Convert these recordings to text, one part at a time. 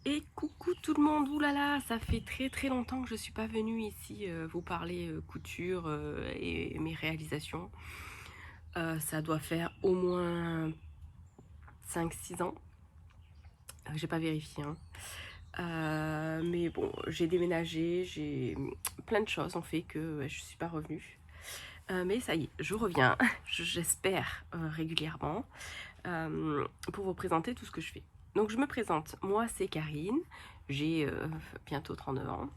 Et coucou tout le monde, oulala, ça fait très longtemps que je suis pas venue ici vous parler couture et mes réalisations. Ça doit faire au moins 5 6 ans. J'ai pas vérifié, hein. Mais bon, j'ai déménagé, j'ai plein de choses ont fait que je suis pas revenue. Mais ça y est, je reviens, j'espère régulièrement, pour vous présenter tout ce que je fais. Donc je me présente, moi c'est Karine, j'ai bientôt 39 ans,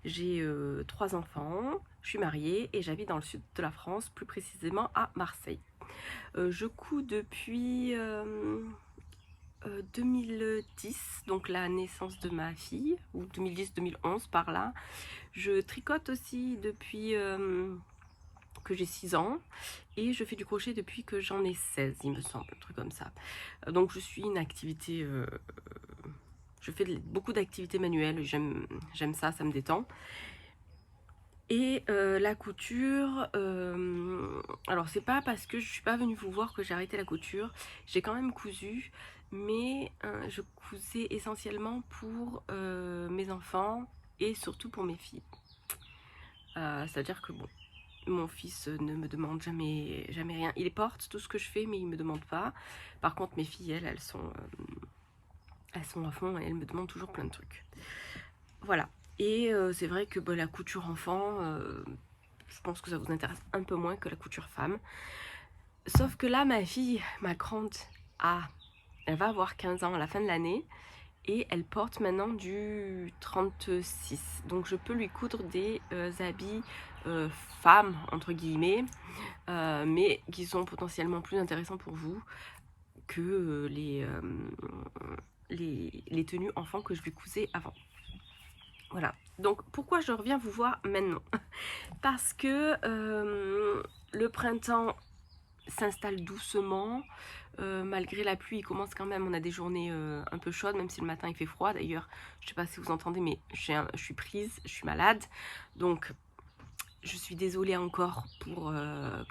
j'ai 3 enfants, je suis mariée et j'habite dans le sud de la France, plus précisément à Marseille. Je couds depuis 2010, donc la naissance de ma fille, ou 2010-2011 par là. Je tricote aussi depuis que j'ai 6 ans et je fais du crochet depuis que j'en ai 16, il me semble, un truc comme ça. Donc je suis une activité, je fais beaucoup d'activités manuelles, j'aime ça, ça me détend. Et la couture, alors c'est pas parce que je suis pas venue vous voir que j'ai arrêté la couture, j'ai quand même cousu, mais je cousais essentiellement pour mes enfants et surtout pour mes filles. C'est-à-dire que bon, mon fils ne me demande jamais rien. Il porte tout ce que je fais, mais il me demande pas. Par contre, mes filles, elles sont à fond et elles me demandent toujours plein de trucs. Voilà. Et c'est vrai que la couture enfant, je pense que ça vous intéresse un peu moins que la couture femme. Sauf que là, ma fille, ma grande, elle va avoir 15 ans à la fin de l'année. Et elle porte maintenant du 36. Donc je peux lui coudre des habits femmes, entre guillemets, mais qui sont potentiellement plus intéressants pour vous que les tenues enfants que je lui cousais avant. Voilà. Donc pourquoi je reviens vous voir maintenant? Parce que le printemps s'installe doucement. Malgré la pluie, il commence quand même, on a des journées un peu chaudes, même si le matin il fait froid. D'ailleurs, je sais pas si vous entendez, mais je suis prise, je suis malade. Donc je suis désolée encore pour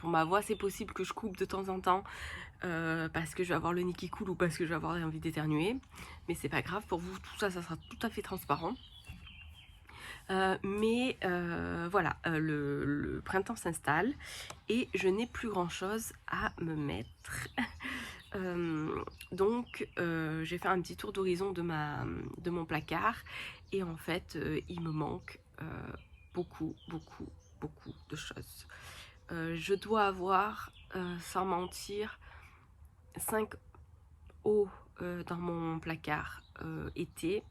ma voix. C'est possible que je coupe de temps en temps parce que je vais avoir le nez qui coule ou parce que je vais avoir envie d'éternuer. Mais c'est pas grave, pour vous, tout ça, ça sera tout à fait transparent. Mais voilà, le printemps s'installe et je n'ai plus grand chose à me mettre. Donc j'ai fait un petit tour d'horizon de mon placard et en fait il me manque beaucoup de choses. Je dois avoir, sans mentir, 5 hauts dans mon placard été.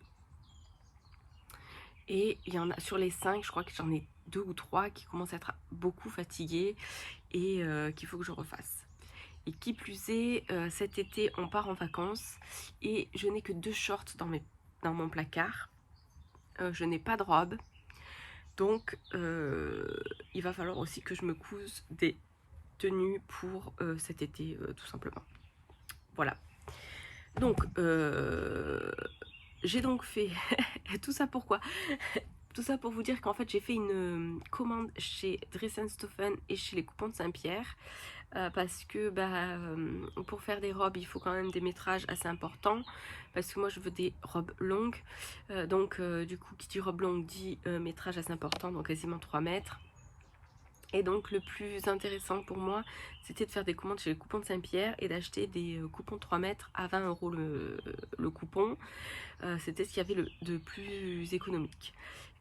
Et il y en a sur les 5, je crois que j'en ai 2 ou 3 qui commencent à être beaucoup fatigués et qu'il faut que je refasse. Et qui plus est, cet été on part en vacances et je n'ai que 2 shorts dans mon placard. Je n'ai pas de robe. Donc il va falloir aussi que je me couse des tenues pour cet été tout simplement. Voilà. Donc j'ai donc fait tout ça pourquoi? Tout ça pour vous dire qu'en fait j'ai fait une commande chez Dressenstoffen et chez les Coupons de Saint-Pierre parce que pour faire des robes il faut quand même des métrages assez importants parce que moi je veux des robes longues. Donc du coup qui dit robe longue dit métrage assez important, donc quasiment 3 mètres. Et donc le plus intéressant pour moi c'était de faire des commandes chez les Coupons de Saint-Pierre et d'acheter des coupons 3 mètres à 20 € le coupon. C'était ce qu'il y avait de plus économique.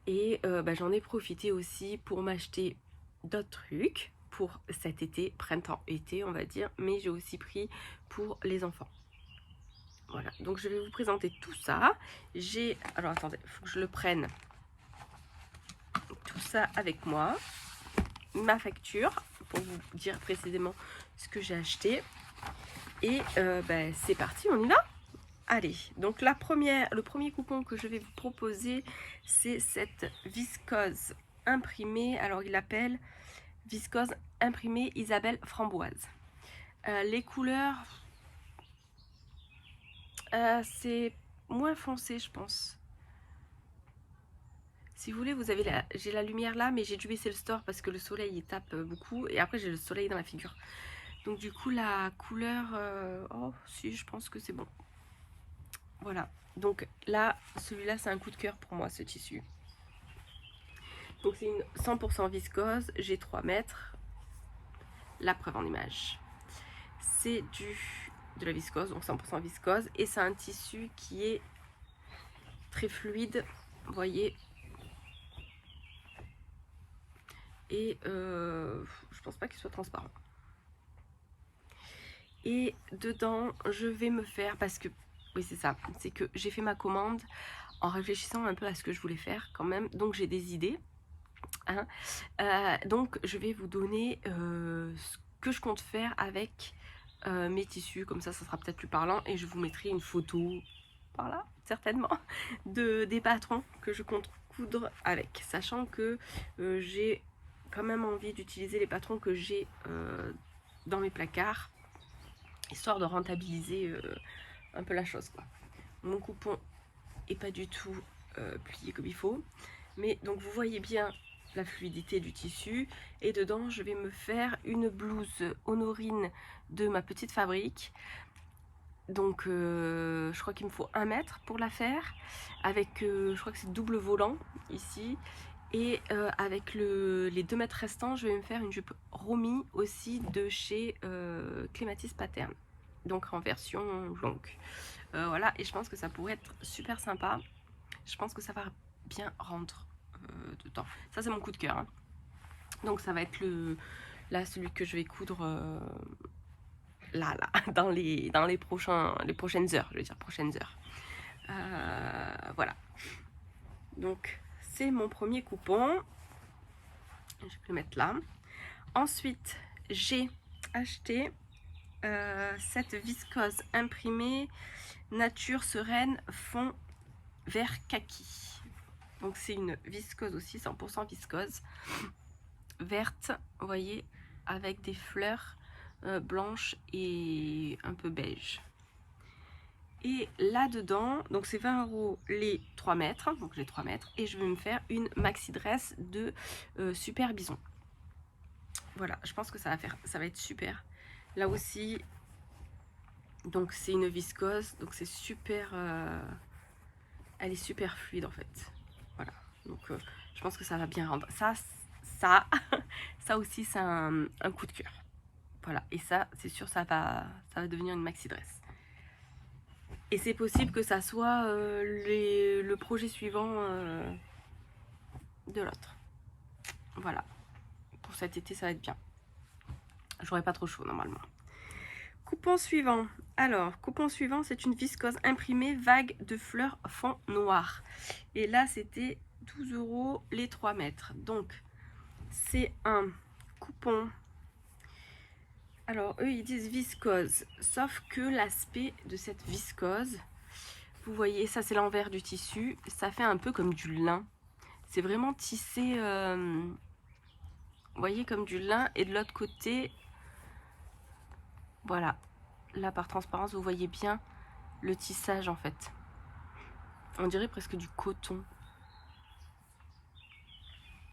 Et j'en ai profité aussi pour m'acheter d'autres trucs pour cet été, printemps-été on va dire, mais j'ai aussi pris pour les enfants. Voilà, donc je vais vous présenter tout ça. Alors attendez, il faut que je le prenne tout ça avec moi. Ma facture, pour vous dire précisément ce que j'ai acheté. Et c'est parti, on y va. Allez, donc le premier coupon que je vais vous proposer, c'est cette viscose imprimée. Alors il l'appelle viscose imprimée Isabelle Framboise. Les couleurs, c'est moins foncé, je pense. Si vous voulez, j'ai la lumière là, mais j'ai dû baisser le store parce que le soleil il tape beaucoup et après j'ai le soleil dans la figure. Donc du coup la couleur, oh si, je pense que c'est bon. Voilà. Donc là, celui-là, c'est un coup de cœur pour moi, ce tissu. Donc c'est une 100% viscose, j'ai 3 mètres. La preuve en image. C'est de la viscose, donc 100% viscose. Et c'est un tissu qui est très fluide, vous voyez. Et je pense pas qu'il soit transparent. Et dedans, je vais me faire, parce que, oui c'est ça, c'est que j'ai fait ma commande en réfléchissant un peu à ce que je voulais faire quand même. Donc j'ai des idées. Hein. Donc je vais vous donner ce que je compte faire avec mes tissus. Comme ça sera peut-être plus parlant. Et je vous mettrai une photo, par là, certainement, des patrons que je compte coudre avec. Sachant que j'ai quand même envie d'utiliser les patrons que j'ai dans mes placards, histoire de rentabiliser un peu la chose, quoi. Mon coupon est pas du tout plié comme il faut, mais donc vous voyez bien la fluidité du tissu. Et dedans je vais me faire une blouse Honorine de ma petite fabrique. Donc je crois qu'il me faut 1 mètre pour la faire, avec je crois que c'est double volant ici. Et avec les 2 mètres restants, je vais me faire une jupe Romy aussi de chez Clématis Pattern, donc en version longue. Voilà, et je pense que ça pourrait être super sympa. Je pense que ça va bien rendre dedans. Ça c'est mon coup de cœur. Hein. Donc ça va être celui que je vais coudre là, dans les prochaines heures, je veux dire prochaines heures. Voilà. Donc c'est mon premier coupon. Je vais le mettre là. Ensuite, j'ai acheté cette viscose imprimée Nature Sereine fond vert kaki. Donc c'est une viscose aussi, 100% viscose, verte, vous voyez, avec des fleurs blanches et un peu beige. Et là-dedans, donc c'est 20 € les 3 mètres, donc j'ai 3 mètres, et je vais me faire une maxi dress de Super Bison. Voilà, je pense que ça va être super. Là aussi, donc c'est une viscose, donc c'est super, elle est super fluide en fait. Voilà, donc je pense que ça va bien rendre. Ça aussi c'est un coup de cœur. Voilà, et ça c'est sûr ça va devenir une maxi dress. Et c'est possible que ça soit le projet suivant de l'autre. Voilà, pour cet été ça va être bien. J'aurai pas trop chaud normalement. Coupon suivant. Alors, coupon suivant, c'est une viscose imprimée vague de fleurs fond noir. Et là, c'était 12 € les 3 mètres. Donc, c'est un coupon. Alors, eux, ils disent viscose. Sauf que l'aspect de cette viscose, vous voyez, ça, c'est l'envers du tissu. Ça fait un peu comme du lin. C'est vraiment tissé, vous voyez, comme du lin. Et de l'autre côté, voilà. Là, par transparence, vous voyez bien le tissage, en fait. On dirait presque du coton.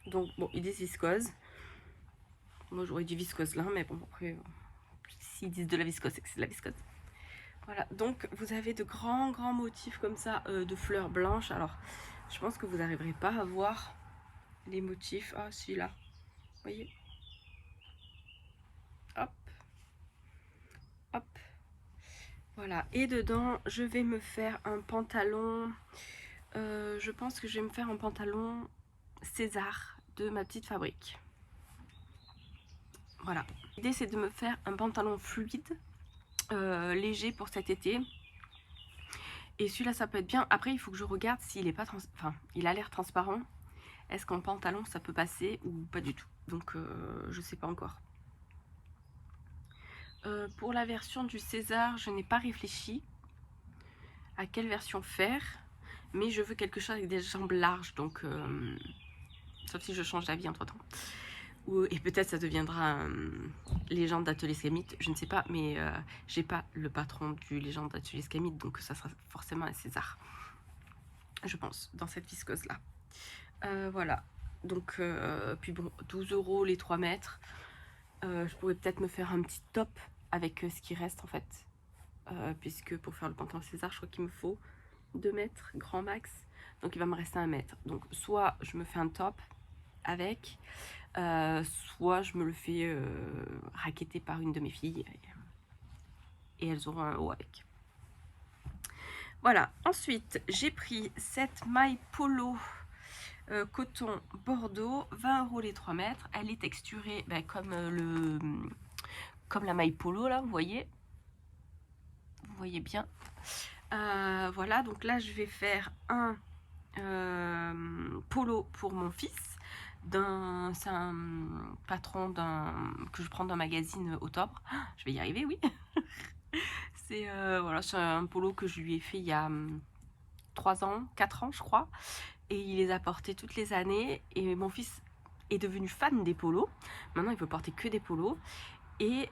Donc, bon, ils disent viscose. Moi, j'aurais dit viscose là, mais bon, après, s'ils disent de la viscose, c'est que c'est de la viscose. Voilà, donc vous avez de grands motifs comme ça de fleurs blanches. Alors, je pense que vous n'arriverez pas à voir les motifs. Ah, si, là. Vous voyez? Hop. Hop. Voilà, et dedans, je vais me faire un pantalon. Je pense que je vais me faire un pantalon César de ma petite fabrique. Voilà. L'idée, c'est de me faire un pantalon fluide, léger pour cet été. Et celui-là, ça peut être bien. Après, il faut que je regarde s'il est pas enfin, il a l'air transparent. Est-ce qu'en pantalon, ça peut passer ou pas du tout? Donc, je sais pas encore. Pour la version du César, je n'ai pas réfléchi à quelle version faire. Mais je veux quelque chose avec des jambes larges. Donc, sauf si je change d'avis entre-temps. Et peut-être ça deviendra Légende d'Atelier Scamite, je ne sais pas, mais j'ai pas le patron du Légende d'Atelier Scamite, donc ça sera forcément un César, je pense, dans cette viscose là. Voilà, donc puis bon, 12 € les 3 mètres. Je pourrais peut-être me faire un petit top avec ce qui reste en fait, puisque pour faire le pantalon César, je crois qu'il me faut 2 mètres grand max, donc il va me rester 1 mètre. Donc soit je me fais un top avec, soit je me le fais racketter par une de mes filles et elles auront un haut avec. Voilà, ensuite j'ai pris cette maille polo coton Bordeaux, 20 € les 3 mètres. Elle est texturée comme la maille polo là, vous voyez bien. Voilà, donc là je vais faire un polo pour mon fils. C'est un patron que je prends d'un magazine Octobre. Je vais y arriver, oui. C'est voilà, c'est un polo que je lui ai fait il y a 3 ans, 4 ans je crois. Et il les a portés toutes les années. Et mon fils est devenu fan des polos. Maintenant il veut porter que des polos. Et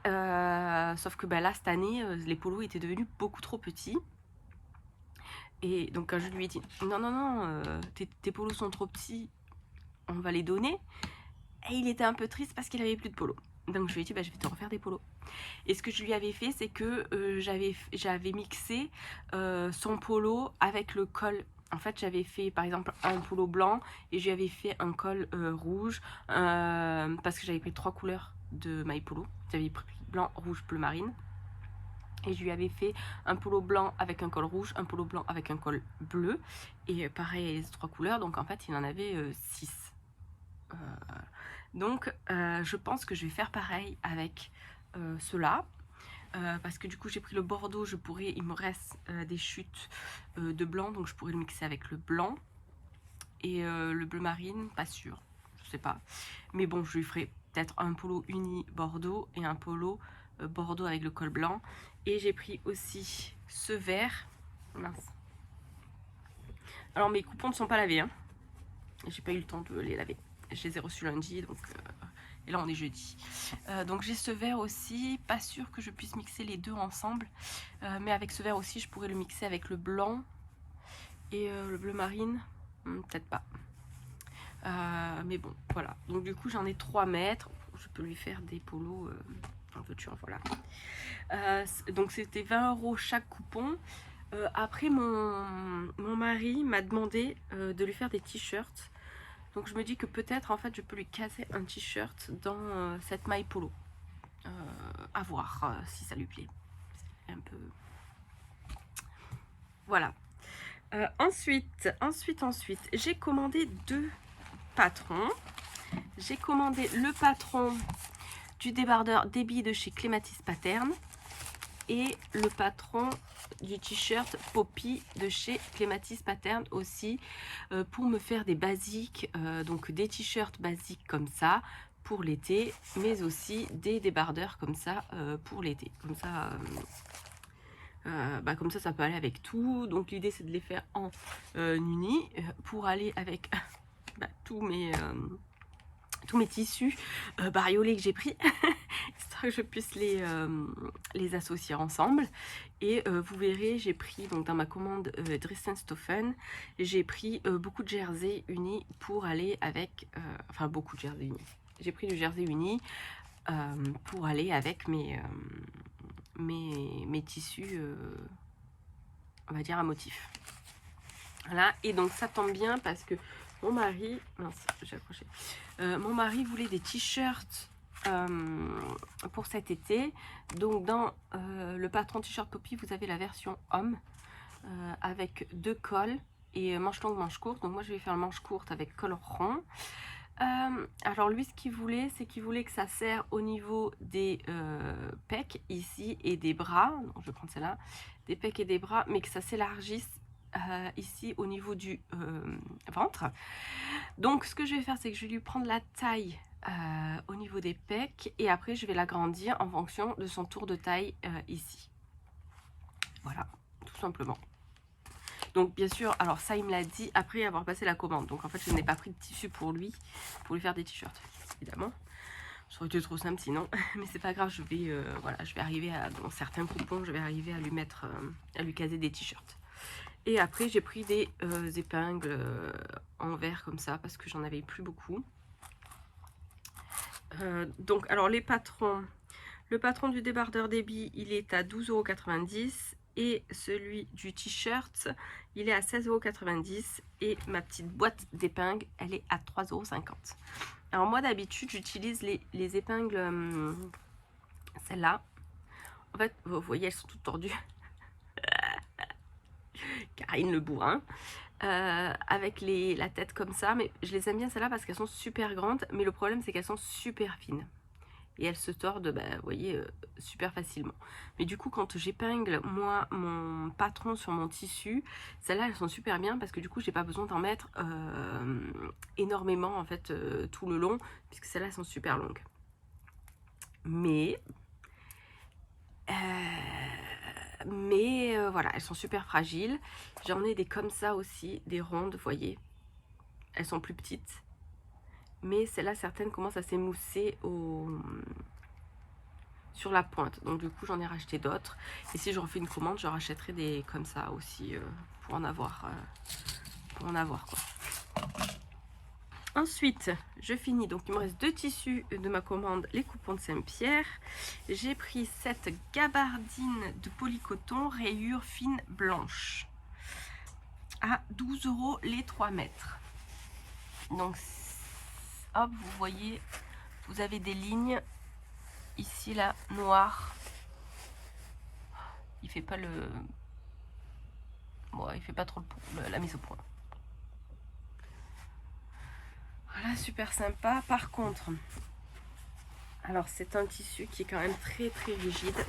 sauf que là cette année les polos étaient devenus beaucoup trop petits. Et donc quand je lui ai dit non, tes polos sont trop petits, on va les donner. Et il était un peu triste parce qu'il avait plus de polos. Donc je lui ai dit je vais te refaire des polos. Et ce que je lui avais fait, c'est que j'avais mixé son polo avec le col. En fait, j'avais fait par exemple un polo blanc et je lui avais fait un col rouge parce que j'avais pris 3 couleurs de maille polo. J'avais pris blanc, rouge, bleu marine. Et je lui avais fait un polo blanc avec un col rouge, un polo blanc avec un col bleu. Et pareil, les 3 couleurs. Donc en fait, il en avait 6. Donc je pense que je vais faire pareil avec ceux-là. Parce que du coup j'ai pris le bordeaux, il me reste des chutes de blanc, donc je pourrais le mixer avec le blanc. Et le bleu marine, pas sûr, je sais pas. Mais bon, je lui ferai peut-être un polo uni bordeaux et un polo bordeaux avec le col blanc. Et j'ai pris aussi ce vert. Mince. Alors mes coupons ne sont pas lavés, hein. J'ai pas eu le temps de les laver. Je les ai reçus lundi, donc et là on est jeudi. Donc j'ai ce vert aussi, pas sûr que je puisse mixer les deux ensemble, mais avec ce vert aussi je pourrais le mixer avec le blanc et le bleu marine, peut-être pas. Mais bon, voilà. Donc du coup j'en ai 3 mètres, je peux lui faire des polos en voiture, voilà. Donc c'était 20 € chaque coupon. Après mon mari m'a demandé de lui faire des t-shirts. Donc je me dis que peut-être en fait je peux lui casser un t-shirt dans cette maille polo. À voir si ça lui plaît. C'est un peu... Voilà. Ensuite, j'ai commandé 2 patrons. J'ai commandé le patron du débardeur débit de chez Clématis Pattern et le patron du t-shirt Poppy de chez Clématis Pattern aussi, pour me faire des basiques, donc des t-shirts basiques comme ça pour l'été, mais aussi des débardeurs comme ça pour l'été, comme ça comme ça peut aller avec tout. Donc l'idée c'est de les faire en uni pour aller avec tous mes tissus bariolés que j'ai pris histoire que je puisse les associer ensemble. Et vous verrez, j'ai pris donc dans ma commande Dressenstoffen, j'ai pris beaucoup de jersey unis pour aller avec enfin beaucoup de jersey unis. J'ai pris du jersey uni pour aller avec mes tissus on va dire à motif. Voilà, et donc ça tombe bien parce que mon mari, mince, j'ai accroché. Mon mari voulait des t-shirts pour cet été. Donc dans le patron t-shirt Poppy, vous avez la version homme avec 2 cols et manche longue, manche courte. Donc moi je vais faire manche courte avec col rond. Alors lui ce qu'il voulait, c'est qu'il voulait que ça serre au niveau des pecs ici et des bras. Donc je vais prendre celle-là, des pecs et des bras, mais que ça s'élargisse ici au niveau du ventre. Donc ce que je vais faire, c'est que je vais lui prendre la taille au niveau des pecs et après je vais l'agrandir en fonction de son tour de taille ici. Voilà, tout simplement. Donc bien sûr, alors ça il me l'a dit après avoir passé la commande. Donc en fait je n'ai pas pris de tissu pour lui faire des t-shirts, évidemment. Ça aurait été trop simple sinon, mais c'est pas grave, je vais arriver à, dans certains coupons, je vais arriver à lui mettre, à lui caser des t-shirts. Et après j'ai pris des épingles en verre comme ça parce que j'en avais plus beaucoup. Donc alors les patrons, le patron du débardeur débit il est à 12,90 € et celui du t-shirt, il est à 16,90 € et ma petite boîte d'épingles, elle est à 3,50 €. Alors moi d'habitude j'utilise les épingles, celles-là. En fait, vous voyez, elles sont toutes tordues. Karine le bourrin. Avec la tête comme ça, mais je les aime bien celles-là parce qu'elles sont super grandes, mais le problème c'est qu'elles sont super fines. Et elles se tordent, bah, vous voyez, super facilement. Mais du coup, quand j'épingle, moi, mon patron sur mon tissu, celles-là, elles sont super bien parce que du coup, j'ai pas besoin d'en mettre énormément, en fait, tout le long, puisque celles-là sont super longues. Mais voilà, elles sont super fragiles. J'en ai des comme ça aussi, des rondes, vous voyez. Elles sont plus petites. Mais celles-là, certaines commencent à s'émousser sur la pointe. Donc du coup, j'en ai racheté d'autres. Et si je refais une commande, je rachèterai des comme ça aussi pour en avoir quoi. Ensuite, je finis. Donc il me reste 2 tissus de ma commande, les coupons de Saint-Pierre. J'ai pris cette gabardine de polycoton rayure fine blanche à 12 € les 3 mètres. Donc hop, vous voyez, vous avez des lignes ici là, noires. Il fait pas il fait pas trop la mise au point. Voilà, super sympa. Par contre, alors c'est un tissu qui est quand même très très rigide.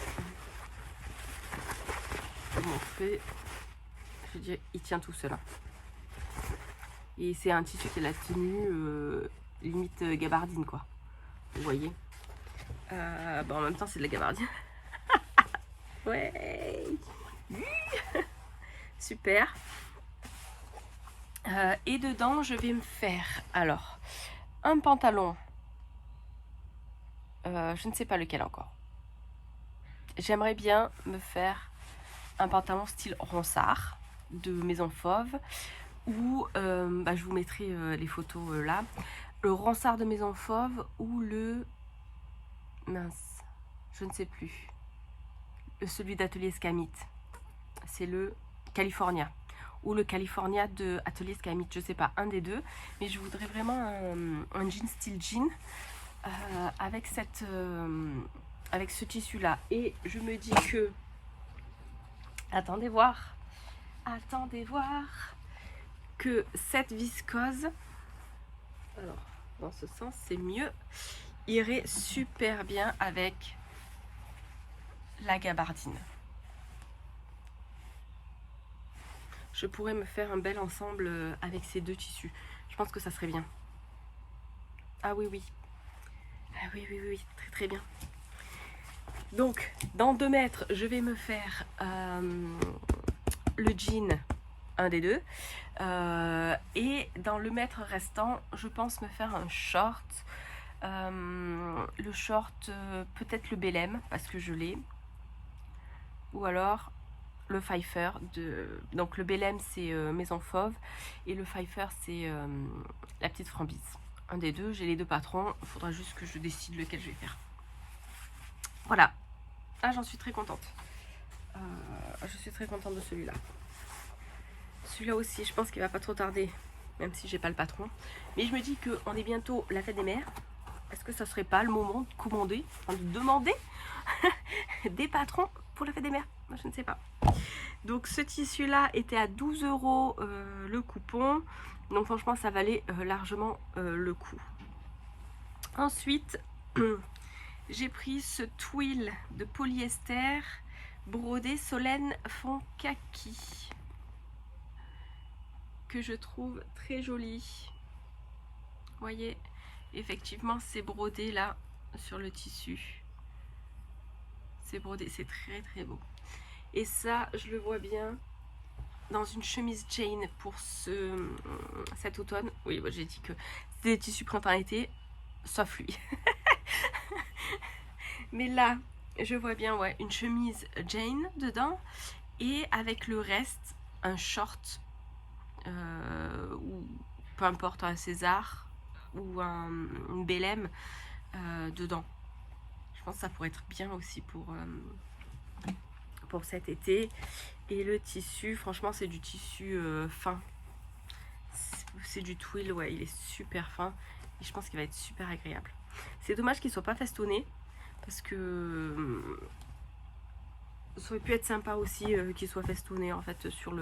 Bon, je veux dire, il tient tout seul. Et c'est un tissu qui est la tenue limite gabardine quoi. Vous voyez. Bon, en même temps c'est de la gabardine. Ouais. Super. Et dedans je vais me faire alors un pantalon. Je ne sais pas lequel encore. J'aimerais bien me faire un pantalon style ronsard de Maison Fauve ou je vous mettrai les photos là. Le ronsard de Maison Fauve ou le mince, je ne sais plus. Celui d'Atelier Scamit. C'est le California ou le California de Atelier Scamit, je sais pas, un des deux. Mais je voudrais vraiment un jean style jean avec ce tissu là. Et je me dis que attendez voir que cette viscose, alors dans ce sens c'est mieux, irait super bien avec la gabardine. Je pourrais me faire un bel ensemble avec ces deux tissus. Je pense que ça serait bien. Ah oui, oui. Ah oui, oui, oui, très très bien. Donc, dans 2 mètres, je vais me faire le jean, un des deux. Et dans le mètre restant, je pense me faire un short. Le short, peut-être le Belém, parce que je l'ai. Ou alors le Pfeiffer. Donc le Belém, c'est Maison Fauve. Et le Pfeiffer, c'est la petite Framboise. Un des deux, j'ai les deux patrons. Il faudra juste que je décide lequel je vais faire. Voilà. Ah, j'en suis très contente. Je suis très contente de celui-là. Celui-là aussi, je pense qu'il va pas trop tarder, même si j'ai pas le patron. Mais je me dis qu'on est bientôt la fête des mères. Est-ce que ça serait pas le moment de commander, enfin de demander des patrons pour la fête des mères? Moi, je ne sais pas. Donc ce tissu-là était à 12 € le coupon. Donc franchement, ça valait largement le coup. Ensuite, j'ai pris ce twill de polyester brodé Solène fond kaki que je trouve très joli. Vous voyez, effectivement, c'est brodé là sur le tissu. C'est brodé, c'est très très beau. Et ça, je le vois bien dans une chemise Jane pour cet automne. Oui, j'ai dit que c'était des tissus printemps-été, sauf lui. Mais là, je vois bien une chemise Jane dedans et avec le reste, un short ou peu importe, un César ou un Belém dedans. Je pense que ça pourrait être bien aussi pour cet été. Et le tissu, franchement, c'est du tissu fin. C'est du twill, ouais, il est super fin. Et je pense qu'il va être super agréable. C'est dommage qu'il soit pas festonné. Parce que ça aurait pu être sympa aussi qu'il soit festonné en fait sur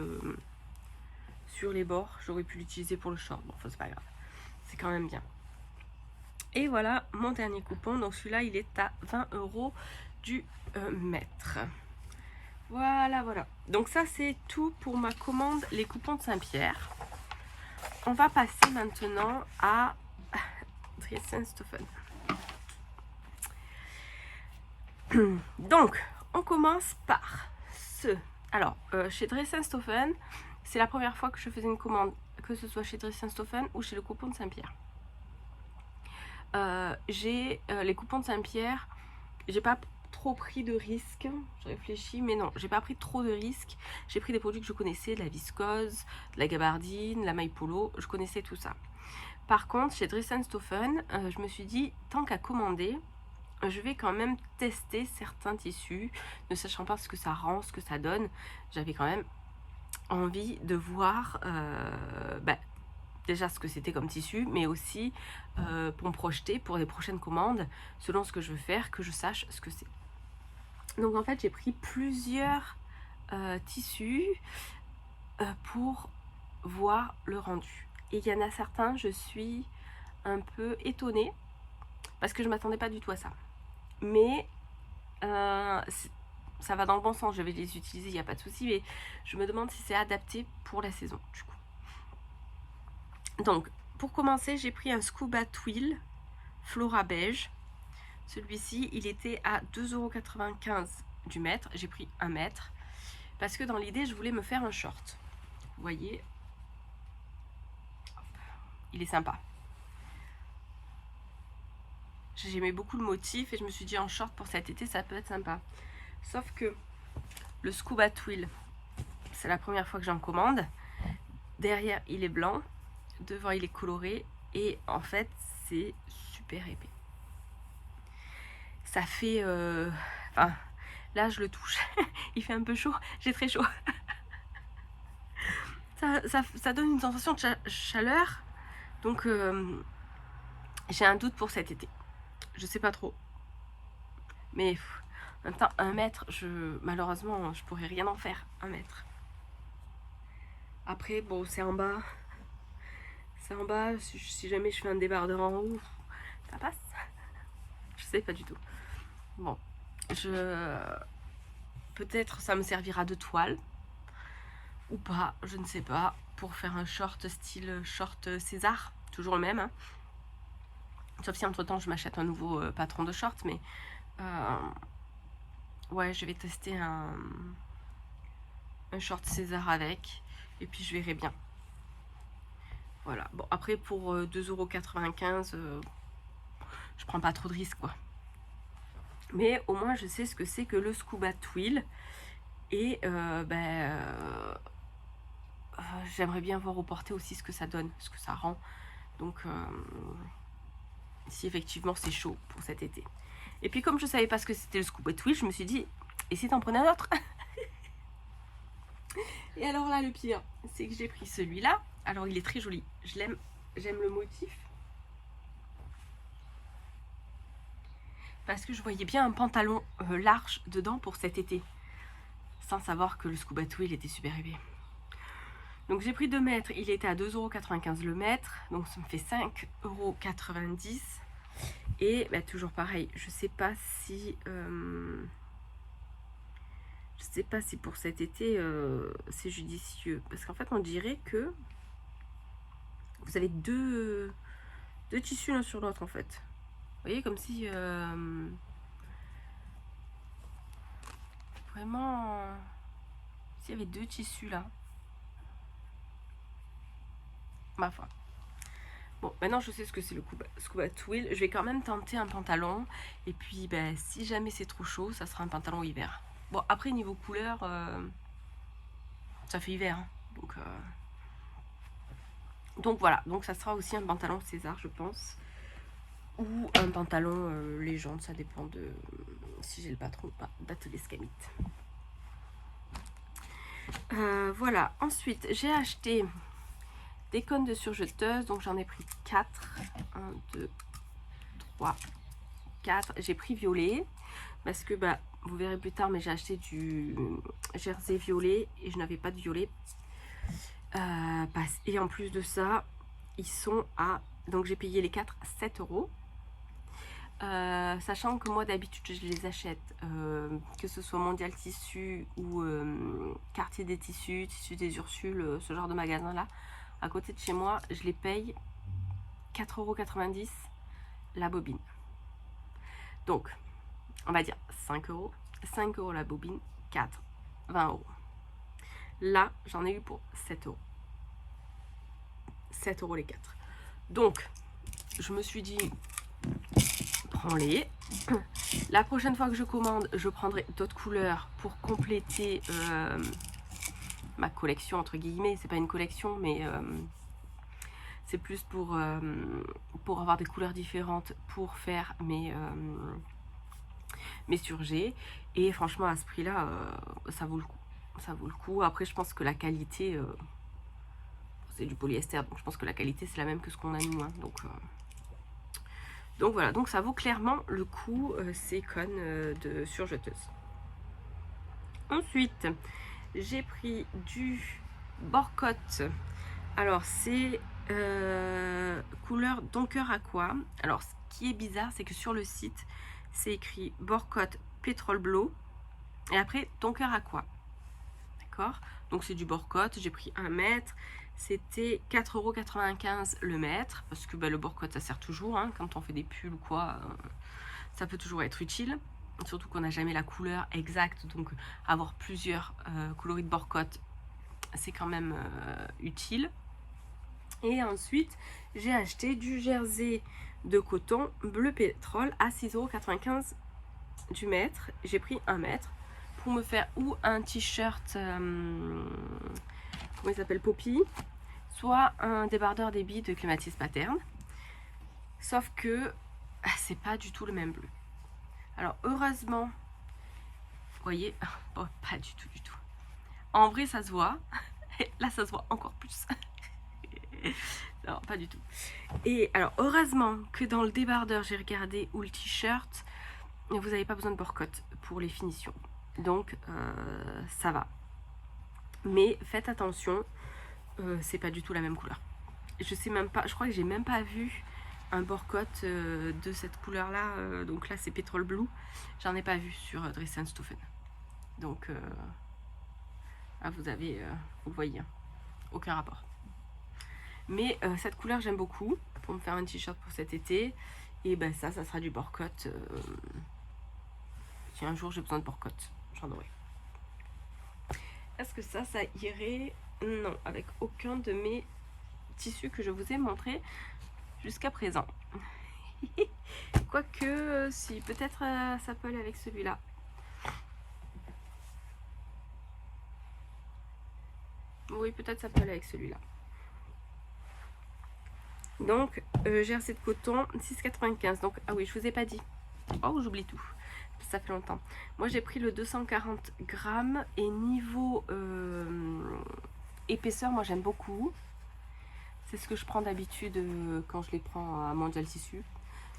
les bords. J'aurais pu l'utiliser pour le short. Bon, enfin, c'est pas grave. C'est quand même bien. Et voilà mon dernier coupon. Donc celui-là, il est à 20 € du mètre. Voilà, voilà. Donc ça, c'est tout pour ma commande, les coupons de Saint-Pierre. On va passer maintenant à Dress&Stoffen. Donc, on commence par ce. Alors, chez Dress&Stoffen, c'est la première fois que je faisais une commande, que ce soit chez Dress&Stoffen ou chez le coupon de Saint-Pierre. J'ai les coupons de Saint-Pierre, j'ai pas trop pris de risques, je réfléchis, mais non, j'ai pas pris trop de risques. J'ai pris des produits que je connaissais, de la viscose, de la gabardine, la maille polo, je connaissais tout ça. Par contre, chez Dress&Stoffen, je me suis dit, tant qu'à commander, je vais quand même tester certains tissus, ne sachant pas ce que ça rend, ce que ça donne. J'avais quand même envie de voir déjà ce que c'était comme tissu, mais aussi pour me projeter pour les prochaines commandes, selon ce que je veux faire, que je sache ce que c'est. Donc en fait, j'ai pris plusieurs tissus pour voir le rendu. Et il y en a certains, je suis un peu étonnée, parce que je ne m'attendais pas du tout à ça. Mais ça va dans le bon sens, je vais les utiliser, il n'y a pas de souci, mais je me demande si c'est adapté pour la saison du coup. Donc pour commencer, j'ai pris un Scuba Twill Flora beige. Celui-ci, il était à 2,95 € du mètre. J'ai pris 1 mètre parce que dans l'idée, je voulais me faire un short. Vous voyez, hop, il est sympa. J'aimais beaucoup le motif et je me suis dit en short pour cet été, ça peut être sympa. Sauf que le Scuba Twill, c'est la première fois que j'en commande. Derrière, il est blanc. Devant, il est coloré. Et en fait, c'est super épais. Ça fait... Enfin, là, je le touche. Il fait un peu chaud. J'ai très chaud. Ça donne une sensation de chaleur. Donc, j'ai un doute pour cet été. Je sais pas trop. Mais en même temps, 1 mètre, malheureusement, je pourrais rien en faire. 1 mètre. Après, bon, c'est en bas. C'est en bas. Si jamais je fais un débardeur en haut, ça passe. Je sais pas du tout. Bon, peut-être ça me servira de toile. Ou pas, je ne sais pas. Pour faire un short style short César. Toujours le même. Hein. Sauf si entre temps je m'achète un nouveau patron de short. Mais ouais, je vais tester un short César avec. Et puis je verrai bien. Voilà. Bon, après pour 2,95 €, je prends pas trop de risques quoi. Mais au moins je sais ce que c'est que le Scuba Twill. Et j'aimerais bien voir au porté aussi ce que ça donne, ce que ça rend. Donc si effectivement c'est chaud pour cet été. Et puis comme je savais pas ce que c'était le Scuba Twill, je me suis dit, et si t'en prenais un autre? Et alors là, le pire, c'est que j'ai pris celui-là. Alors il est très joli, je l'aime, j'aime le motif. Parce que je voyais bien un pantalon large dedans pour cet été. Sans savoir que le Scuba Twill était super épais. Donc j'ai pris 2 mètres, il était à 2,95 € le mètre. Donc ça me fait 5,90 €. Et bah, toujours pareil, je sais pas si pour cet été c'est judicieux. Parce qu'en fait on dirait que vous avez deux tissus l'un sur l'autre en fait. Vous voyez, comme si vraiment s'il y avait 2 tissus là. Ma foi. Bon, maintenant je sais ce que c'est le Scuba Twill. Je vais quand même tenter un pantalon. Et puis ben, si jamais c'est trop chaud, ça sera un pantalon hiver. Bon, après niveau couleur, ça fait hiver. Hein. Donc voilà, donc ça sera aussi un pantalon César, je pense. Ou un pantalon légende, ça dépend de si j'ai le patron ou pas, d'Atelier Scamit. Voilà, ensuite j'ai acheté des cônes de surjeteuse, donc j'en ai pris 4. 1, 2, 3, 4. J'ai pris violet parce que bah, vous verrez plus tard, mais j'ai acheté du jersey violet et je n'avais pas de violet. Et en plus de ça, ils sont à... Donc j'ai payé les 4 7 euros. Sachant que moi d'habitude je les achète que ce soit Mondial Tissu ou Quartier des Tissus, Tissus des Ursules, ce genre de magasin là, à côté de chez moi, je les paye 4,90 € la bobine. Donc on va dire 5 euros, 5 euros la bobine, 4, 20 euros. Là j'en ai eu pour 7 euros. 7 euros les 4. Donc je me suis dit, prends-les. La prochaine fois que je commande, je prendrai d'autres couleurs pour compléter ma collection entre guillemets. C'est pas une collection, mais c'est plus pour avoir des couleurs différentes pour faire mes surgés. Et franchement, à ce prix-là, ça vaut le coup. Ça vaut le coup. Après, je pense que la qualité, c'est du polyester, donc je pense que la qualité c'est la même que ce qu'on a nous. Hein, donc voilà, donc ça vaut clairement le coup ces cônes de surjeteuse. Ensuite, j'ai pris du Borcotte. Alors c'est couleur Donker Aqua. Alors ce qui est bizarre, c'est que sur le site, c'est écrit Borcotte Petrol Blue et après Donker Aqua. D'accord? Donc c'est du Borcotte, j'ai pris 1 mètre. C'était 4,95 € le mètre, parce que bah, le Borcotte ça sert toujours, hein, quand on fait des pulls ou quoi, ça peut toujours être utile, surtout qu'on n'a jamais la couleur exacte, donc avoir plusieurs coloris de Borcotte, c'est quand même utile. Et ensuite, j'ai acheté du jersey de coton bleu pétrole à 6,95 € du mètre, j'ai pris 1 mètre, pour me faire ou un t-shirt... comment il s'appelle, Poppy, soit un débardeur des billes de Clématis Pattern, sauf que c'est pas du tout le même bleu. Alors heureusement, vous voyez, oh, pas du tout, en vrai ça se voit, là ça se voit encore plus. Non, pas du tout. Et alors heureusement que dans le débardeur j'ai regardé, ou le t-shirt, vous n'avez pas besoin de Borcotte pour les finitions, donc ça va. Mais faites attention, c'est pas du tout la même couleur. Je sais même pas, je crois que j'ai même pas vu un Borcotte de cette couleur là, donc là c'est Petrol Blue, j'en ai pas vu sur Dress & Stophen. Donc là vous avez, vous voyez, hein, aucun rapport. Mais cette couleur j'aime beaucoup pour me faire un t-shirt pour cet été. Et ben ça sera du Borcotte. Si un jour j'ai besoin de Borcotte, j'en aurai. Est-ce que ça irait? Non, avec aucun de mes tissus que je vous ai montré jusqu'à présent. Quoique, si, peut-être ça peut aller avec celui-là. Oui, peut-être ça peut aller avec celui-là. Donc, jersey de coton, 6,95 €. Donc, ah oui, je vous ai pas dit. Oh, j'oublie tout. Ça fait longtemps. Moi, j'ai pris le 240 grammes. Et niveau épaisseur, moi, j'aime beaucoup. C'est ce que je prends d'habitude quand je les prends à Mondial Tissu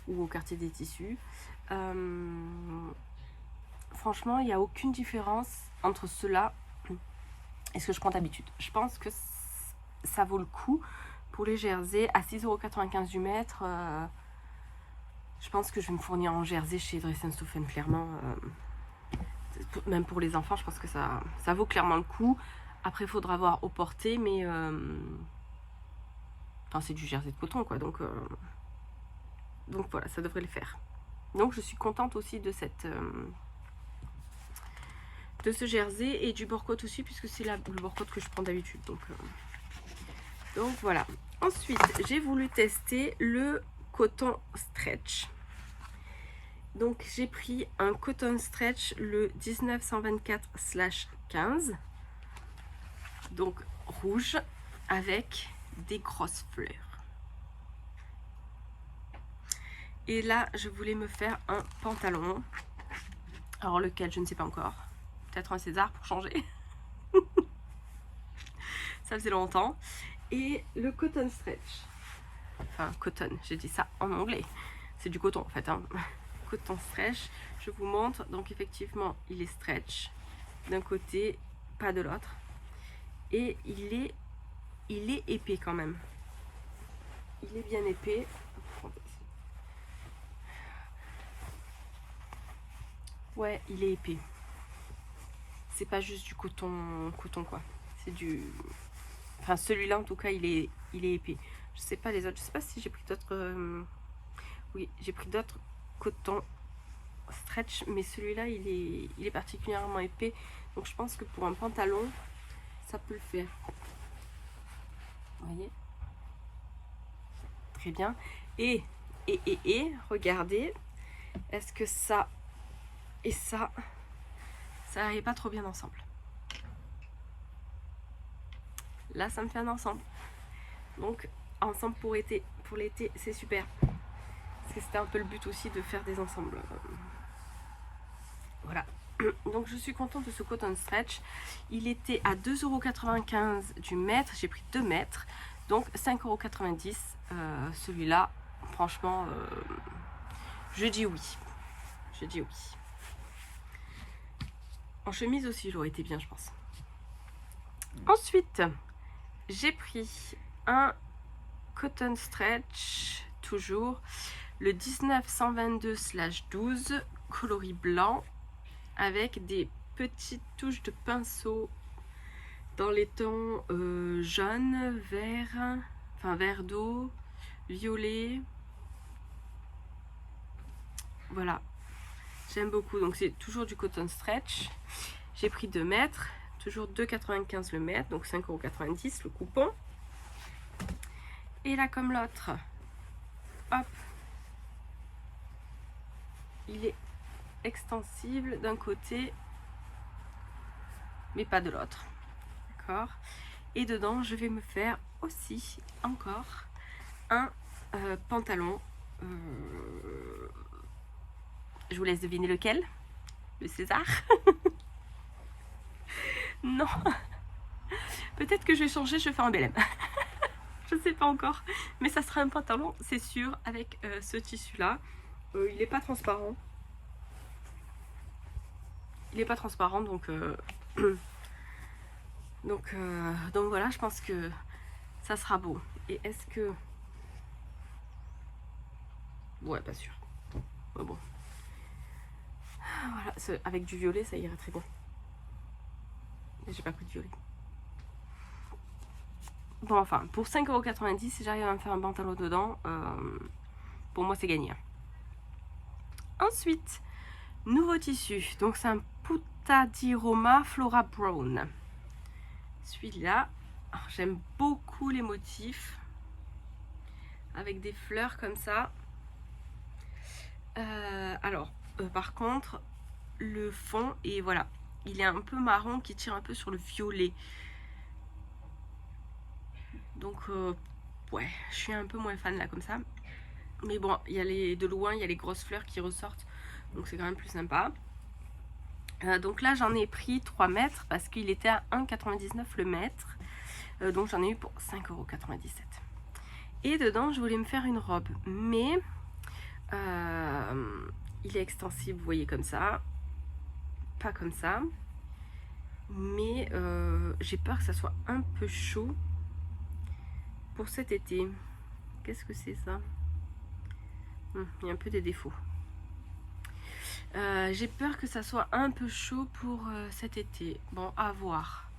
ou au Quartier des Tissus. Franchement, il n'y a aucune différence entre ceux-là et ce que je prends d'habitude. Je pense que ça vaut le coup pour les jerseys à 6,95 € du mètre. Je pense que je vais me fournir en jersey chez Dress & Stophen, clairement. Même pour les enfants, je pense que ça vaut clairement le coup. Après, il faudra voir au porté, mais... Enfin, c'est du jersey de coton, quoi. Donc voilà, ça devrait le faire. Donc, je suis contente aussi de de ce jersey et du Borcotte aussi, puisque c'est le Borcotte que je prends d'habitude. Donc voilà. Ensuite, j'ai voulu tester le coton stretch. Donc j'ai pris un coton stretch, le 19-124/15, donc rouge avec des grosses fleurs. Et là je voulais me faire un pantalon, alors lequel je ne sais pas encore, peut-être un César pour changer. ça faisait longtemps. Et le cotton stretch, enfin cotton, j'ai dit ça en anglais, c'est du coton en fait, hein. Coton stretch, je vous montre. Donc effectivement il est stretch d'un côté, pas de l'autre, et il est épais quand même, il est bien épais. Ouais, il est épais, c'est pas juste du coton quoi, c'est du, enfin celui-là en tout cas il est épais. Je sais pas les autres, je sais pas si j'ai pris d'autres, oui j'ai pris d'autres coton stretch, mais celui-là il est particulièrement épais, donc je pense que pour un pantalon ça peut le faire. Vous voyez, très bien. Et regardez, est-ce que ça et ça n'arrive pas trop bien ensemble? Là ça me fait un ensemble, donc ensemble pour l'été c'est super, parce que c'était un peu le but aussi de faire des ensembles. Voilà, donc je suis contente de ce coton stretch. Il était à 2,95 € du mètre, j'ai pris 2 mètres, donc 5,90 €. Celui-là, franchement, je dis oui. Je dis oui. En chemise aussi, j'aurais été bien, je pense. Ensuite, j'ai pris un cotton stretch, toujours le 19-122/12, coloris blanc, avec des petites touches de pinceau dans les tons jaune, vert, enfin vert d'eau, violet. Voilà, j'aime beaucoup. Donc c'est toujours du coton stretch. J'ai pris 2 mètres, toujours 2,95 € le mètre, donc 5,90 € le coupon. Et là comme l'autre, hop, il est extensible d'un côté mais pas de l'autre, d'accord. Et dedans je vais me faire aussi encore un pantalon, je vous laisse deviner lequel. Le César. Non, peut-être que je vais changer, je vais faire un BLM. Je sais pas encore, mais ça sera un pantalon c'est sûr, avec ce tissu là. Il n'est pas transparent, donc donc voilà, je pense que ça sera beau. Et est-ce que, ouais, pas sûr, mais bon, voilà, avec du violet ça irait très bien, mais j'ai pas pris de violet. Bon, enfin, pour 5,90 €, si j'arrive à me faire un pantalon dedans, pour moi c'est gagné. Ensuite, nouveau tissu, donc c'est un Puta di Roma Flora Brown. Celui-là, j'aime beaucoup les motifs avec des fleurs comme ça. Par contre, le fond, et voilà, il est un peu marron qui tire un peu sur le violet. Donc ouais, je suis un peu moins fan là comme ça. Mais bon, il y a de loin, il y a les grosses fleurs qui ressortent, donc c'est quand même plus sympa. Donc là j'en ai pris 3 mètres parce qu'il était à 1,99 € le mètre. Donc j'en ai eu pour 5,97 €. Et dedans je voulais me faire une robe, mais il est extensible, vous voyez, comme ça, pas comme ça. Mais j'ai peur que ça soit un peu chaud pour cet été. Qu'est-ce que c'est ça? Il y a un peu des défauts. J'ai peur que ça soit un peu chaud pour cet été. Bon, à voir.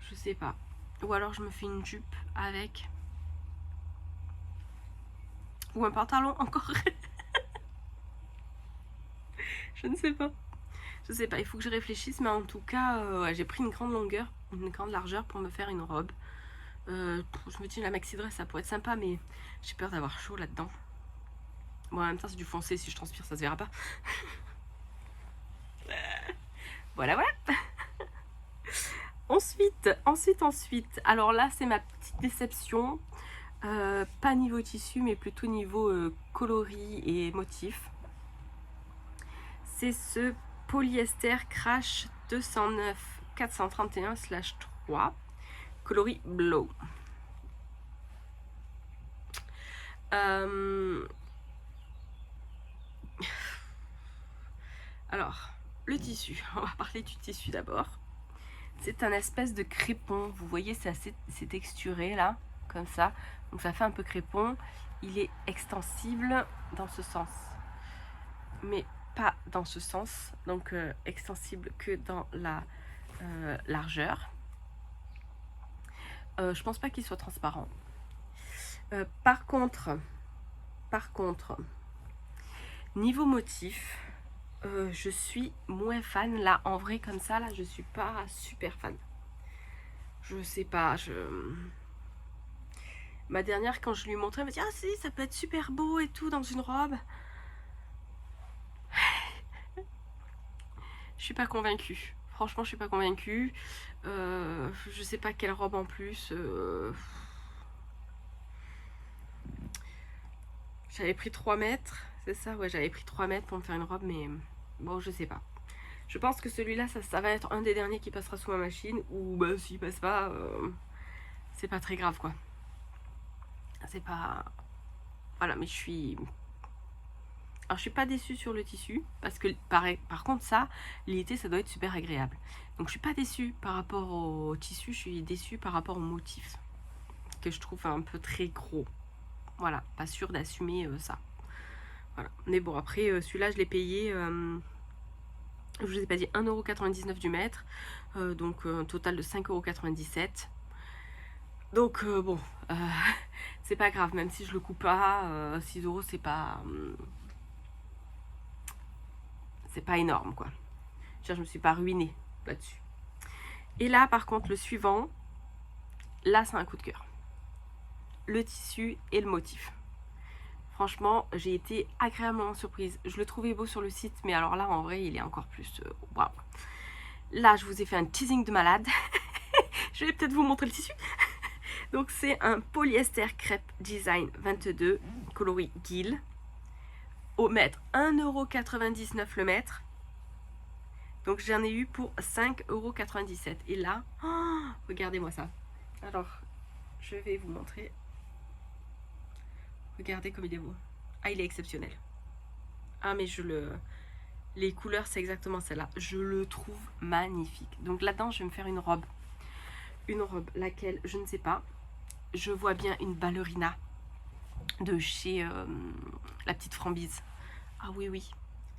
Je sais pas. Ou alors je me fais une jupe avec. Ou un pantalon encore. Je ne sais pas. Je sais pas, il faut que je réfléchisse. Mais en tout cas, ouais, j'ai pris une grande longueur, une grande largeur pour me faire une robe. Je me dis la maxi dress ça pourrait être sympa, mais j'ai peur d'avoir chaud là-dedans. Bon, en même temps c'est du foncé, si je transpire ça se verra pas. Voilà. Ensuite, alors là c'est ma petite déception, pas niveau tissu mais plutôt niveau coloris et motif. C'est ce polyester Crash 209 431/3, coloris Blow. Alors, le tissu, on va parler du tissu d'abord. C'est un espèce de crépon, vous voyez, c'est texturé là, comme ça. Donc ça fait un peu crépon. Il est extensible dans ce sens, mais pas dans ce sens. Donc extensible que dans la largeur. Je pense pas qu'il soit transparent. Par contre, niveau motif, je suis moins fan là, en vrai comme ça là, je suis pas super fan. Je sais pas, ma dernière quand je lui montrais, elle m'a dit ah si ça peut être super beau et tout dans une robe. Je suis pas convaincue. Franchement, je suis pas convaincue. Je sais pas quelle robe en plus. J'avais pris 3 mètres, c'est ça? Ouais, j'avais pris 3 mètres pour me faire une robe, mais bon, je sais pas. Je pense que celui-là, ça va être un des derniers qui passera sous ma machine. Ou bah, s'il passe pas, c'est pas très grave, quoi. C'est pas... Voilà, mais je suis... Alors, je suis pas déçue sur le tissu, parce que, par contre, ça, l'été, ça doit être super agréable. Donc, je suis pas déçue par rapport au tissu, je suis déçue par rapport au motif, que je trouve un peu très gros. Voilà, pas sûre d'assumer ça. Voilà. Mais bon, après, celui-là, je l'ai payé, je vous ai pas dit, 1,99 € du mètre. Donc, un total de 5,97 €. Donc, bon, c'est pas grave, même si je le coupe pas, 6 €, c'est pas énorme, quoi. Je me suis pas ruinée là-dessus. Et là, par contre, le suivant, là, c'est un coup de cœur. Le tissu et le motif. Franchement, j'ai été agréablement surprise. Je le trouvais beau sur le site, mais alors là, en vrai, il est encore plus... Waouh. Là, je vous ai fait un teasing de malade. Je vais peut-être vous montrer le tissu. Donc, c'est un polyester crêpe design 22, coloris Gill. Au mètre, 1,99 € le mètre. Donc, j'en ai eu pour 5,97 €. Et là, oh, regardez-moi ça. Alors, je vais vous montrer. Regardez comme il est beau. Ah, il est exceptionnel. Ah, mais les couleurs, c'est exactement celle-là. Je le trouve magnifique. Donc là-dedans, je vais me faire une robe. Une robe, laquelle, je ne sais pas. Je vois bien une ballerina de chez La Petite Framboise. Ah oui, oui.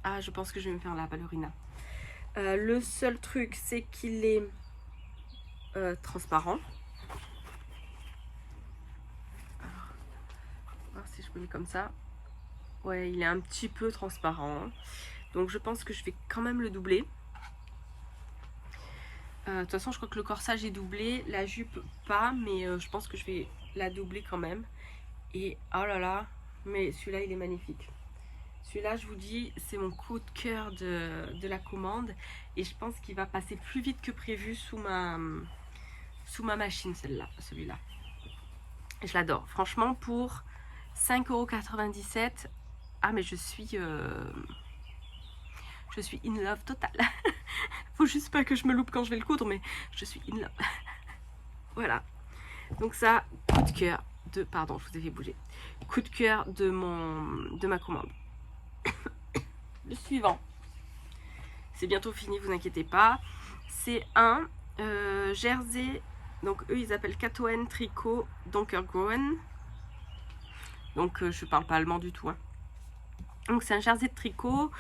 Ah, je pense que je vais me faire la ballerina. Le seul truc, c'est qu'il est transparent. Alors, on va voir si je peux mettre comme ça. Ouais, il est un petit peu transparent. Donc je pense que je vais quand même le doubler. De toute façon, je crois que le corsage est doublé. La jupe, pas. Mais je pense que je vais la doubler quand même. Et oh là là. Mais celui-là, il est magnifique. Celui-là, je vous dis, c'est mon coup de cœur de la commande. Et je pense qu'il va passer plus vite que prévu sous ma machine, celui-là. Je l'adore. Franchement, pour 5,97 €. Ah, mais je suis in love total. Faut juste pas que je me loupe quand je vais le coudre, mais je suis in love. Voilà. Donc ça, coup de cœur de... Pardon, je vous ai fait bouger. Coup de cœur de ma commande. Le suivant. C'est bientôt fini, vous inquiétez pas. C'est un jersey. Donc eux, ils appellent Katoen Tricot Donkergroen. Donc je parle pas allemand du tout, hein. Donc c'est un jersey de tricot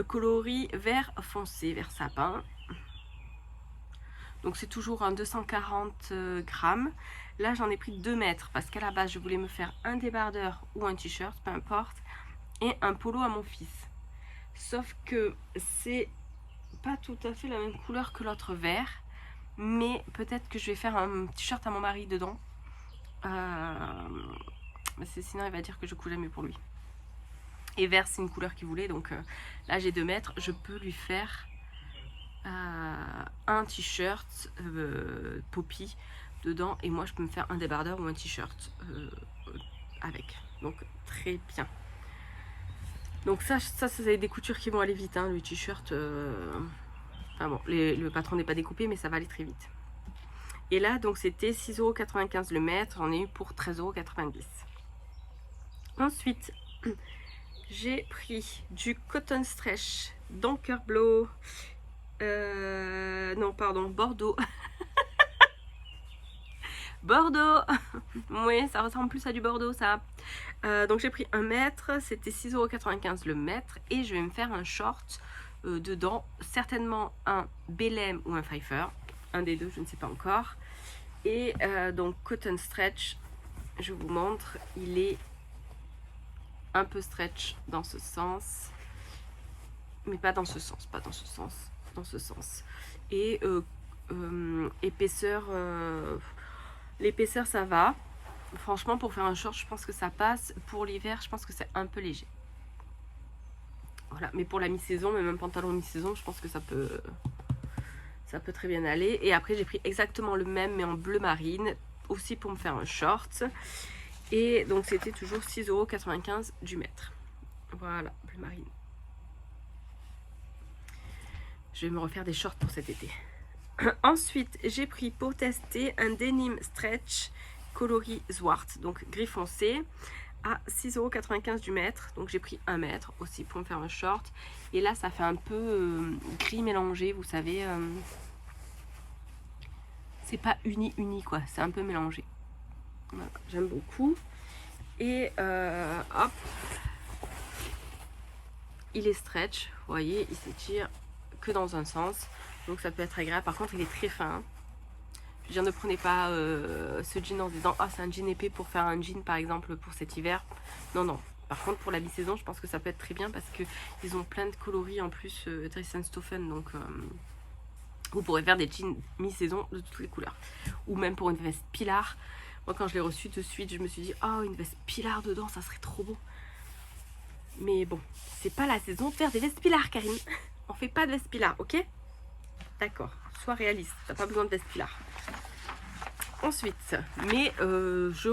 coloris vert foncé, vert sapin. Donc c'est toujours un 240 grammes. Là j'en ai pris 2 mètres parce qu'à la base je voulais me faire un débardeur ou un t-shirt, peu importe. Et un polo à mon fils. Sauf que c'est pas tout à fait la même couleur que l'autre vert. Mais peut-être que je vais faire un t-shirt à mon mari dedans. Sinon il va dire que je couds jamais pour lui. Et vert c'est une couleur qu'il voulait, donc là j'ai 2 mètres, je peux lui faire un t-shirt poppy dedans, et moi je peux me faire un débardeur ou un t-shirt avec, donc très bien. Donc ça c'est des coutures qui vont aller vite, hein, le t-shirt, enfin bon, le patron n'est pas découpé mais ça va aller très vite. Et là, donc c'était 6,95 € le mètre. J'en ai eu pour 13,90 €. Ensuite, j'ai pris du Cotton Stretch Donker Blow. Non, pardon, Bordeaux. Bordeaux. Oui, ça ressemble plus à du Bordeaux, ça. Donc j'ai pris 1 mètre. C'était 6,95 € le mètre. Et je vais me faire un short dedans. Certainement un Belém ou un Pfeiffer. Un des deux, je ne sais pas encore. Et donc Cotton Stretch, je vous montre, il est un peu stretch dans ce sens, mais pas dans ce sens, pas dans ce sens, dans ce sens. Et épaisseur, l'épaisseur ça va. Franchement, pour faire un short, je pense que ça passe. Pour l'hiver, je pense que c'est un peu léger. Voilà, mais pour la mi-saison, même un pantalon mi-saison, je pense que ça peut très bien aller. Et après, j'ai pris exactement le même, mais en bleu marine, aussi pour me faire un short. Et donc, c'était toujours 6,95 € du mètre. Voilà, bleu marine. Je vais me refaire des shorts pour cet été. Ensuite, j'ai pris pour tester un denim stretch coloris Zwart, donc gris foncé, à 6,95 € du mètre. Donc j'ai pris 1 mètre aussi pour me faire un short. Et là, ça fait un peu gris mélangé, vous savez. C'est pas uni quoi, c'est un peu mélangé. Voilà, j'aime beaucoup. Et hop, il est stretch, vous voyez, il s'étire que dans un sens. Donc ça peut être agréable. Par contre, il est très fin. Je veux dire, ne prenez pas ce jean en se disant ah, c'est un jean épais pour faire un jean par exemple pour cet hiver. Non, non. Par contre, pour la mi-saison, je pense que ça peut être très bien parce qu'ils ont plein de coloris en plus, Dress & Stoffen. Donc, vous pourrez faire des jeans mi-saison de toutes les couleurs. Ou même pour une veste pilar. Moi, quand je l'ai reçue de suite, je me suis dit oh, une veste pilar dedans, ça serait trop beau. Mais bon, c'est pas la saison de faire des vestes pilar, Karine. On fait pas de veste pilar, ok? D'accord, sois réaliste, t'as pas besoin de veste pilar. Ensuite, mais je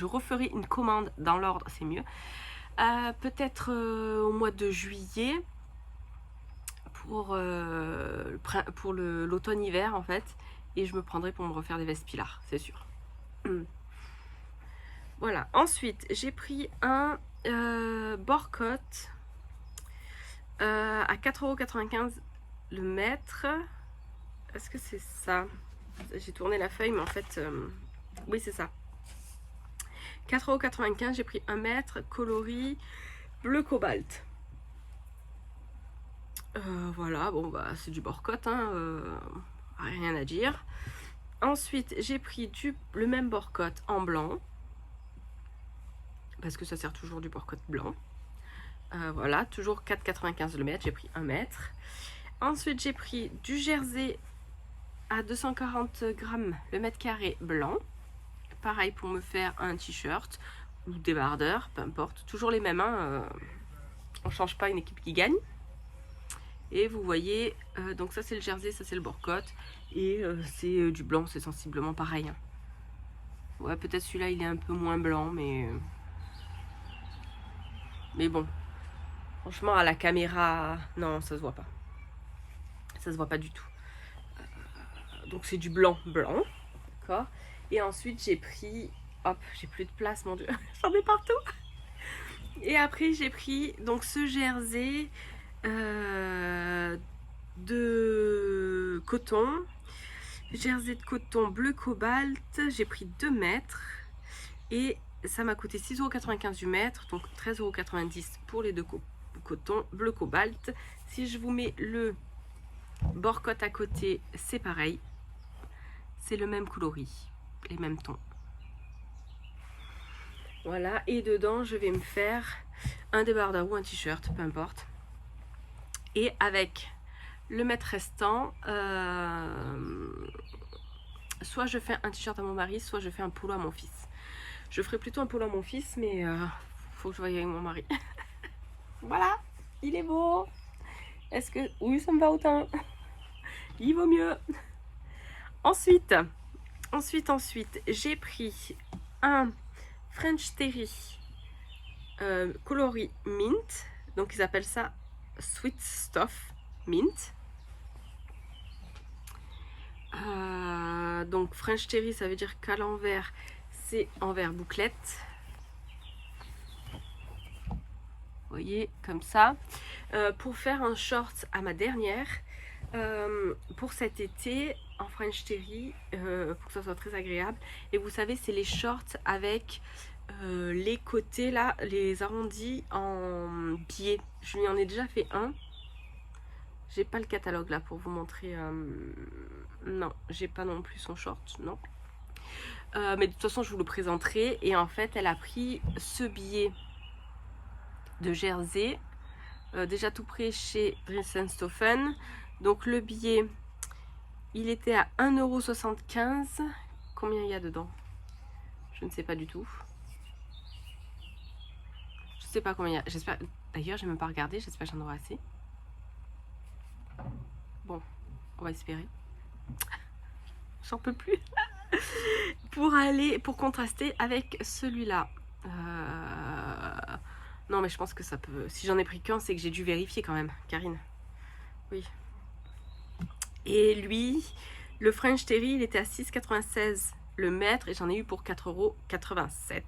referai une commande dans l'ordre, c'est mieux. Peut-être au mois de juillet pour l'automne-hiver en fait. Et je me prendrai pour me refaire des vestes pilar, c'est sûr. Voilà, ensuite j'ai pris un Borcotte à 4,95 € le mètre. Est-ce que c'est ça? J'ai tourné la feuille, mais en fait, oui, c'est ça. 4,95 €, j'ai pris 1 mètre, coloris bleu cobalt. Voilà, bon, bah, c'est du Borcotte, hein, rien à dire. Ensuite, j'ai pris le même Borcotte en blanc, parce que ça sert toujours du Borcotte blanc. Voilà, toujours 4,95 € le mètre, j'ai pris 1 mètre. Ensuite, j'ai pris du jersey à 240 grammes le mètre carré blanc. Pareil pour me faire un t-shirt ou débardeur, peu importe. Toujours les mêmes, hein, on change pas une équipe qui gagne. Et vous voyez, donc ça c'est le jersey, ça c'est le Borcotte. Et c'est du blanc, c'est sensiblement pareil. Hein. Ouais, peut-être celui-là il est un peu moins blanc, mais bon. Franchement, à la caméra, non, ça se voit pas. Ça se voit pas du tout. Donc c'est du blanc, d'accord. Et ensuite j'ai pris, hop, j'ai plus de place, mon dieu, j'en ai partout. Et après j'ai pris donc ce jersey de coton, jersey de coton bleu cobalt. J'ai pris 2 mètres et ça m'a coûté 6,95 € du mètre, donc 13,90 € pour les deux cotons bleu cobalt. Si je vous mets le Borcotte à côté, c'est pareil. C'est le même coloris, les mêmes tons. Voilà, et dedans, je vais me faire un débardeur ou un t-shirt, peu importe. Et avec le mètre restant, soit je fais un t-shirt à mon mari, soit je fais un polo à mon fils. Je ferai plutôt un polo à mon fils, mais faut que je voie avec mon mari. Voilà, il est beau. Est-ce que... Oui, ça me va autant. Il vaut mieux. Ensuite, j'ai pris un French Terry coloris mint. Donc, ils appellent ça Sweet Stuff Mint. Donc French Terry, ça veut dire qu'à l'envers, c'est envers bouclette. Vous voyez, comme ça. Pour faire un short à ma dernière, pour cet été, en French Terry, pour que ça soit très agréable. Et vous savez, c'est les shorts avec les côtés, là, les arrondis en biais. Je lui en ai déjà fait un. J'ai pas le catalogue là pour vous montrer. Non, j'ai pas non plus son short, non. Mais de toute façon, je vous le présenterai. Et en fait, elle a pris ce billet de Jersey, déjà tout près chez Dressenstoffen. Donc le billet, il était à 1,75 €. Combien il y a dedans? Je ne sais pas du tout. Je sais pas combien il y a. J'espère. D'ailleurs, j'ai même pas regardé. J'espère que j'en aurai assez. Bon, on va espérer. J'en peux plus. Pour contraster avec celui-là. Non, mais je pense que ça peut. Si j'en ai pris qu'un, c'est que j'ai dû vérifier quand même, Karine. Oui. Et lui, le French Terry, il était à 6,96 € le mètre et j'en ai eu pour 4,87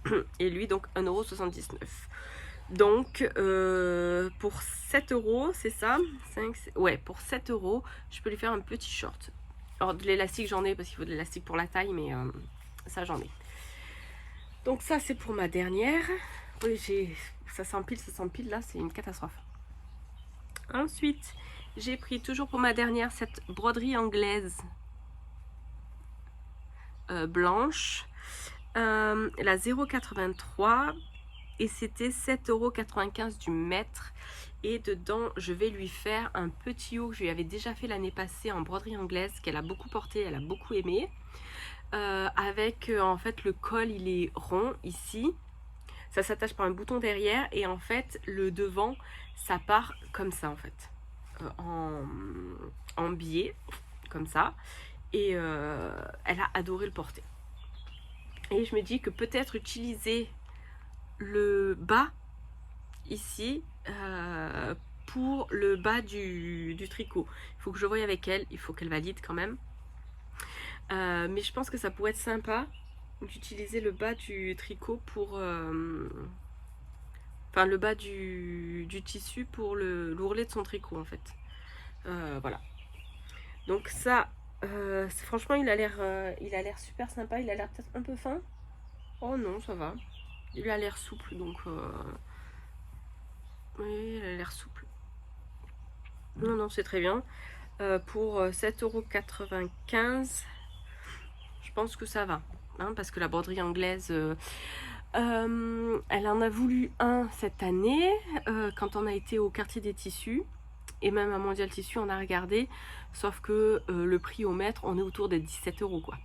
€. Et lui, donc 1,79 €. Donc, pour 7 €, c'est ça 5, ouais, pour 7 €, je peux lui faire un petit short. Alors, de l'élastique, j'en ai parce qu'il faut de l'élastique pour la taille, mais ça, j'en ai. Donc, ça, c'est pour ma dernière. Oui, ça s'empile, là, c'est une catastrophe. Ensuite, j'ai pris toujours pour ma dernière cette broderie anglaise blanche, la 0,83 € et c'était 7,95 € du mètre. Et dedans, je vais lui faire un petit haut que je lui avais déjà fait l'année passée en broderie anglaise, qu'elle a beaucoup porté, elle a beaucoup aimé. Avec en fait le col, il est rond ici. Ça s'attache par un bouton derrière et en fait le devant, ça part comme ça en fait. En biais, comme ça. Et elle a adoré le porter. Et je me dis que peut-être utiliser le bas ici pour le bas du tricot. Il faut que je voie avec elle, il faut qu'elle valide quand même. Mais je pense que ça pourrait être sympa d'utiliser le bas du tricot pour... enfin le bas du tissu pour l'ourlet de son tricot en fait. Voilà. Donc ça, franchement il a l'air super sympa. Il a l'air peut-être un peu fin. Oh non, ça va. Il a l'air souple, donc oui, il a l'air souple. Non, non, c'est très bien. Pour 7,95 €, je pense que ça va. Hein, parce que la broderie anglaise, elle en a voulu un cette année, quand on a été au quartier des tissus. Et même à Mondial Tissu, on a regardé. Sauf que le prix au mètre, on est autour des 17 € quoi.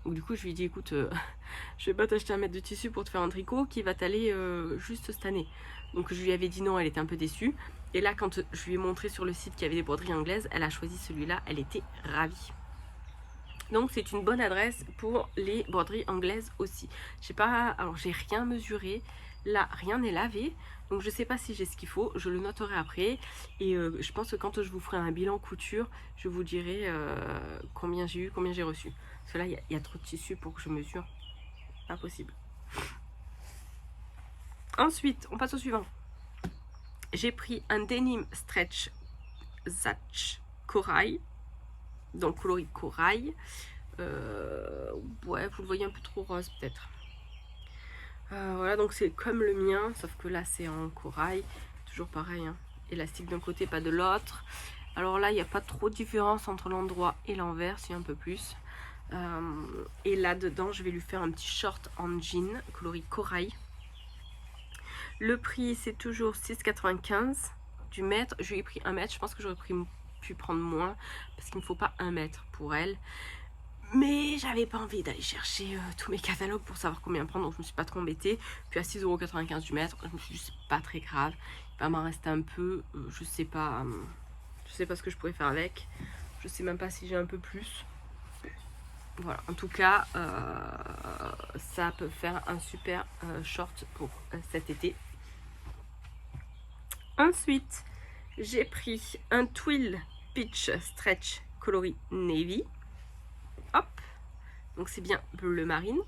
Donc du coup, je lui ai dit, écoute, je vais pas t'acheter un mètre de tissu pour te faire un tricot qui va t'aller juste cette année. Donc je lui avais dit non, elle était un peu déçue. Et là, quand je lui ai montré sur le site qu'il y avait des broderies anglaises, elle a choisi celui-là, elle était ravie. Donc c'est une bonne adresse pour les broderies anglaises aussi. Je sais pas, alors j'ai rien mesuré, là rien n'est lavé. Donc je sais pas si j'ai ce qu'il faut, je le noterai après. Et je pense que quand je vous ferai un bilan couture, je vous dirai combien j'ai eu, combien j'ai reçu. Parce que là, il y a trop de tissu pour que je mesure. Impossible. Ensuite, on passe au suivant. J'ai pris un denim stretch Zatch corail. Donc coloris corail. Ouais, vous le voyez un peu trop rose peut-être. Voilà, donc c'est comme le mien, sauf que là c'est en corail. Toujours pareil, hein. Élastique d'un côté, pas de l'autre. Alors là, il n'y a pas trop de différence entre l'endroit et l'envers, si un peu plus. Et là dedans, je vais lui faire un petit short en jean, coloris corail. Le prix, c'est toujours 6,95 € du mètre. Je lui ai pris 1 mètre. Je pense que j'aurais pu prendre moins parce qu'il ne me faut pas 1 mètre pour elle. Mais j'avais pas envie d'aller chercher tous mes catalogues pour savoir combien prendre, donc je me suis pas trop embêtée. Puis à 6,95 € du mètre, je me suis dit c'est pas très grave. Il va m'en rester un peu, je sais pas ce que je pourrais faire avec. Je sais même pas si j'ai un peu plus. Voilà, en tout cas, ça peut faire un super short pour cet été. Ensuite, j'ai pris un Twill Peach Stretch coloris Navy. Donc c'est bien bleu marine.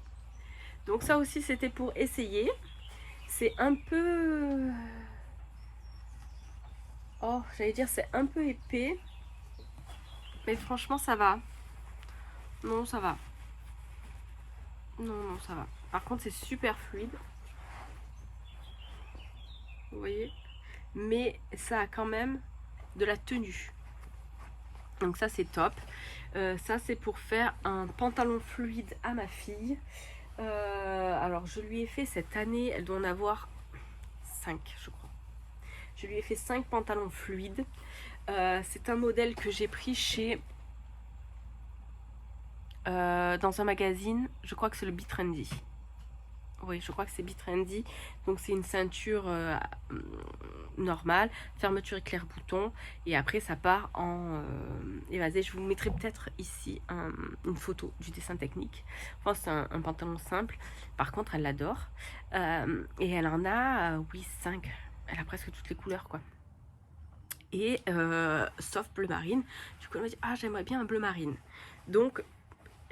Donc ça aussi c'était pour essayer. C'est un peu... Oh, j'allais dire c'est un peu épais. Mais franchement ça va. Non, ça va. Non, ça va. Par contre c'est super fluide. Vous voyez? Mais ça a quand même de la tenue. Donc ça c'est top. Ça c'est pour faire un pantalon fluide à ma fille. Alors je lui ai fait cette année, elle doit en avoir 5 je crois. Je lui ai fait 5 pantalons fluides. C'est un modèle que j'ai pris chez dans un magazine, je crois que c'est le Be Trendy. Oui, je crois que c'est Be Trendy. Donc c'est une ceinture normale, fermeture éclair bouton, et après ça part en évasé. Je vous mettrai peut-être ici une photo du dessin technique. Enfin, c'est un pantalon simple. Par contre, elle l'adore. Et elle en a, oui, 5. Elle a presque toutes les couleurs, quoi. Et sauf bleu marine. Du coup, elle m'a dit, ah, j'aimerais bien un bleu marine. Donc,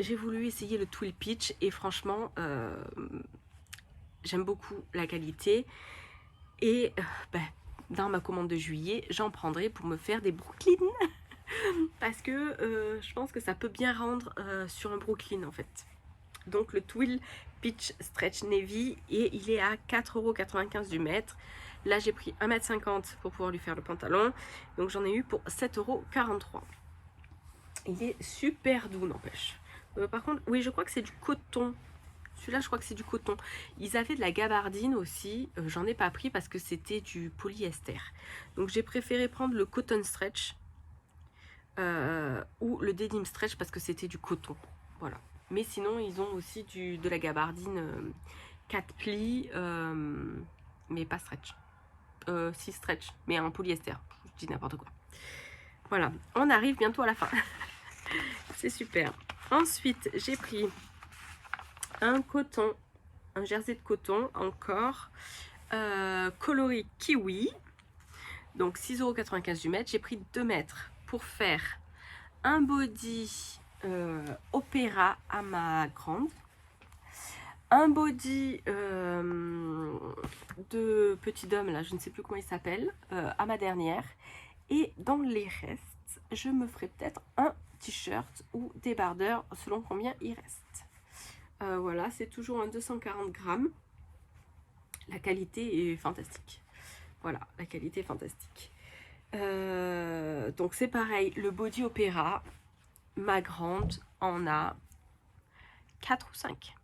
j'ai voulu essayer le Twill Peach et franchement, j'aime beaucoup la qualité. Et dans ma commande de juillet, j'en prendrai pour me faire des Brooklyn. Parce que je pense que ça peut bien rendre sur un Brooklyn en fait. Donc le Twill Peach Stretch Navy et il est à 4,95 € du mètre. Là j'ai pris 1,50 m pour pouvoir lui faire le pantalon. Donc j'en ai eu pour 7,43 €. Il est super doux n'empêche. Par contre, oui je crois que c'est du coton. Celui-là, je crois que c'est du coton. Ils avaient de la gabardine aussi. J'en ai pas pris parce que c'était du polyester. Donc, j'ai préféré prendre le cotton stretch ou le denim stretch parce que c'était du coton. Voilà. Mais sinon, ils ont aussi de la gabardine 4 plis, mais pas stretch. 6 stretch, mais en polyester. Je dis n'importe quoi. Voilà. On arrive bientôt à la fin. C'est super. Ensuite, j'ai pris un coton, un jersey de coton encore, coloris kiwi, donc 6,95 € du mètre. J'ai pris 2 mètres pour faire un body opéra à ma grande, un body de petit homme, là je ne sais plus comment il s'appelle, à ma dernière, et dans les restes, je me ferai peut-être un t-shirt ou débardeur selon combien il reste. Voilà, c'est toujours un 240 grammes. La qualité est fantastique. Voilà, la qualité est fantastique. Donc c'est pareil, le body opéra, ma grande en a 4 ou 5.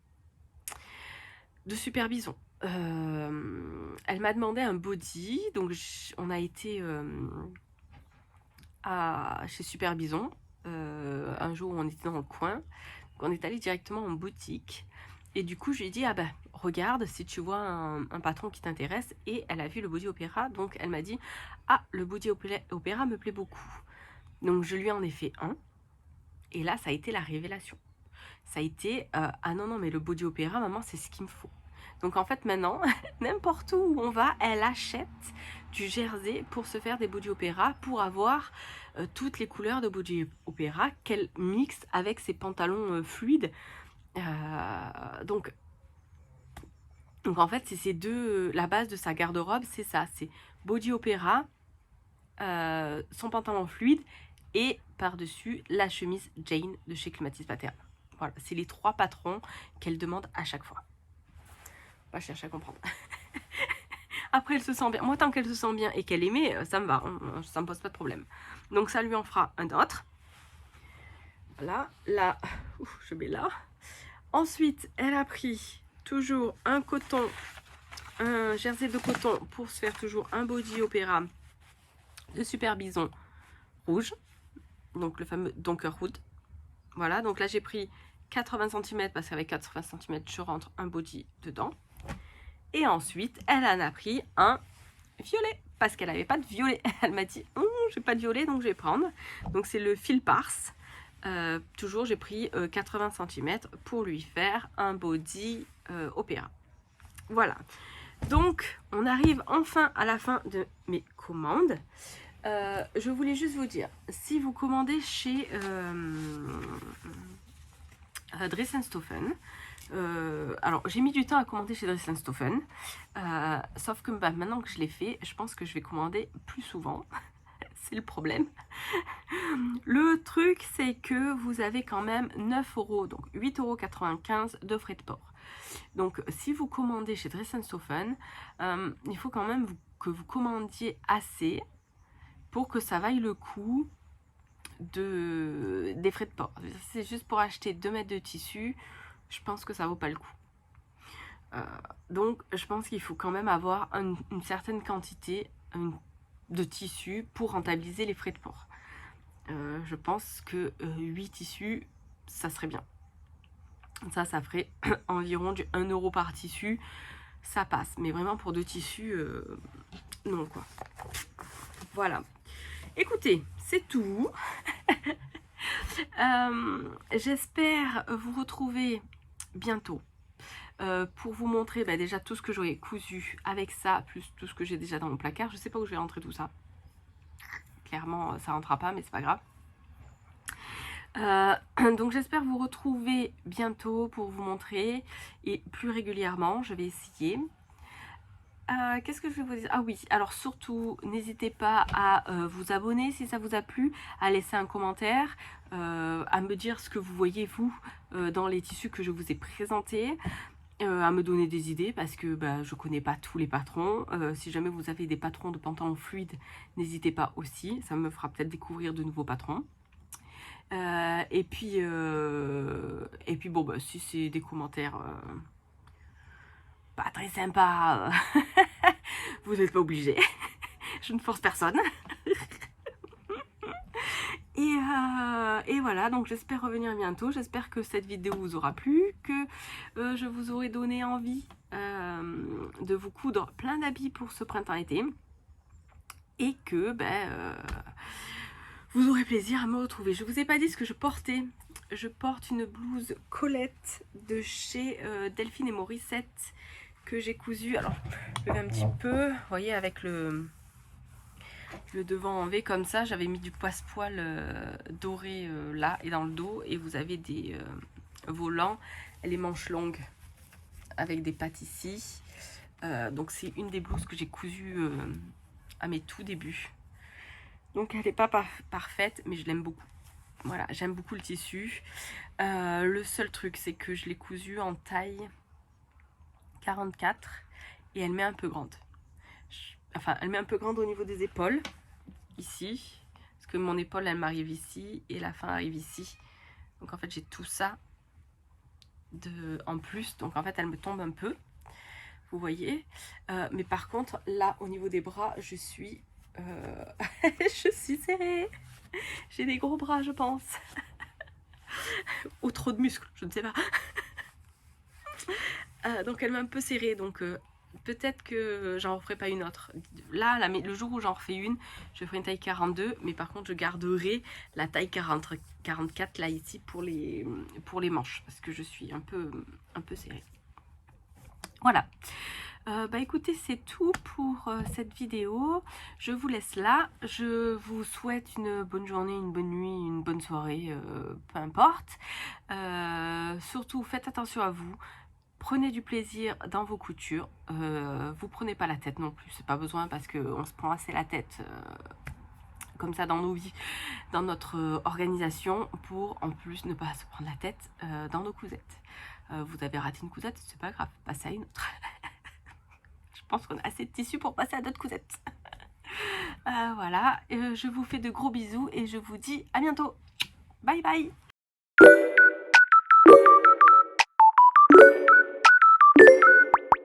De Super Bison. Elle m'a demandé un body, donc on a été chez Super Bison. Un jour où on était dans le coin. On est allé directement en boutique et du coup je lui ai dit ah ben regarde si tu vois un patron qui t'intéresse, et elle a vu le body opéra, donc elle m'a dit ah le body opéra me plaît beaucoup, donc je lui en ai fait un et là ça a été la révélation. Ça a été ah non mais le body opéra maman c'est ce qu'il me faut. Donc en fait maintenant n'importe où on va elle achète du jersey pour se faire des body opéra, pour avoir toutes les couleurs de body opéra qu'elle mixe avec ses pantalons fluides. Donc en fait c'est ces deux, la base de sa garde-robe c'est ça, c'est body opéra, son pantalon fluide et par-dessus la chemise Jane de chez Clématis Pattern. Voilà, c'est les 3 patrons qu'elle demande à chaque fois. Pas chercher à comprendre. Après elle se sent bien, moi tant qu'elle se sent bien et qu'elle aimait, ça me va, ça me pose pas de problème. Donc ça lui en fera un autre. Voilà, là, je mets là. Ensuite, elle a pris toujours un coton, un jersey de coton pour se faire toujours un body opéra de Super Bison rouge. Donc le fameux Donkerwood. Voilà, donc là j'ai pris 80 cm parce qu'avec 80 cm je rentre un body dedans. Et ensuite, elle en a pris un violet parce qu'elle n'avait pas de violet. Elle m'a dit j'ai pas de violet donc je vais prendre. Donc c'est le Fil Pars. Toujours j'ai pris 80 cm pour lui faire un body opéra. Voilà, donc on arrive enfin à la fin de mes commandes. Je voulais juste vous dire, si vous commandez chez Dressenstoffen. Alors j'ai mis du temps à commander chez Dressenstoffen, sauf que bah, maintenant que je l'ai fait, je pense que je vais commander plus souvent. C'est le problème. Le truc, c'est que vous avez quand même 9 €, donc 8,95 € de frais de port. Donc si vous commandez chez Dressenstoffen, il faut quand même que vous commandiez assez pour que ça vaille le coup des frais de port. C'est juste pour acheter 2 mètres de tissu, je pense que ça vaut pas le coup. Donc je pense qu'il faut quand même avoir une certaine quantité de tissu pour rentabiliser les frais de port. Je pense que 8 tissus, ça serait bien. Ça ferait environ du 1 € par tissu, ça passe. Mais vraiment pour 2 tissus, non quoi. Voilà. Écoutez, c'est tout. J'espère vous retrouver bientôt pour vous montrer déjà tout ce que j'aurais cousu avec ça, plus tout ce que j'ai déjà dans mon placard. Je sais pas où je vais rentrer tout ça. Clairement, ça rentrera pas, mais c'est pas grave. Donc j'espère vous retrouver bientôt pour vous montrer et plus régulièrement. Je vais essayer. Qu'est-ce que je vais vous dire? Ah oui, alors surtout, n'hésitez pas à vous abonner si ça vous a plu, à laisser un commentaire, à me dire ce que vous voyez vous dans les tissus que je vous ai présentés, à me donner des idées parce que je connais pas tous les patrons. Si jamais vous avez des patrons de pantalons fluides, n'hésitez pas aussi, ça me fera peut-être découvrir de nouveaux patrons. Et puis bon, si c'est des commentaires pas très sympas, vous n'êtes pas obligé. Je ne force personne. Et voilà, donc j'espère revenir bientôt. J'espère que cette vidéo vous aura plu, que je vous aurai donné envie de vous coudre plein d'habits pour ce printemps-été. Et que vous aurez plaisir à me retrouver. Je vous ai pas dit ce que je portais. Je porte une blouse Colette de chez Delphine et Morissette que j'ai cousue. Alors, je vais un petit peu, vous voyez, avec le devant en V comme ça. J'avais mis du passe-poil doré là et dans le dos. Et vous avez des volants, les manches longues avec des pattes ici. Donc, c'est une des blouses que j'ai cousues à mes tout débuts. Donc elle n'est pas parfaite, mais je l'aime beaucoup. Voilà, j'aime beaucoup le tissu. Le seul truc, c'est que je l'ai cousu en taille 44 et elle m'est un peu grande. Enfin, elle m'est un peu grande au niveau des épaules, ici. Parce que mon épaule, elle m'arrive ici et la fin arrive ici. Donc en fait, j'ai tout ça en plus. Donc en fait, elle me tombe un peu. Vous voyez. Mais par contre, là, au niveau des bras, je suis serrée. J'ai des gros bras, je pense. Ou trop de muscles, je ne sais pas. Donc elle m'a un peu serrée. Donc peut-être que j'en referai pas une autre. Là, le jour où j'en refais une, je ferai une taille 42. Mais par contre, je garderai la taille 44 là ici pour les manches. Parce que je suis un peu serrée. Voilà. Écoutez, c'est tout pour cette vidéo. Je vous laisse là. Je vous souhaite une bonne journée, une bonne nuit, une bonne soirée, peu importe. Surtout, faites attention à vous. Prenez du plaisir dans vos coutures. Vous prenez pas la tête non plus. C'est pas besoin parce qu'on se prend assez la tête comme ça dans nos vies, dans notre organisation, pour en plus ne pas se prendre la tête dans nos cousettes. Vous avez raté une cousette, c'est pas grave. Passez à une autre. Je pense qu'on a assez de tissu pour passer à d'autres cousettes. Voilà, je vous fais de gros bisous et je vous dis à bientôt. Bye bye.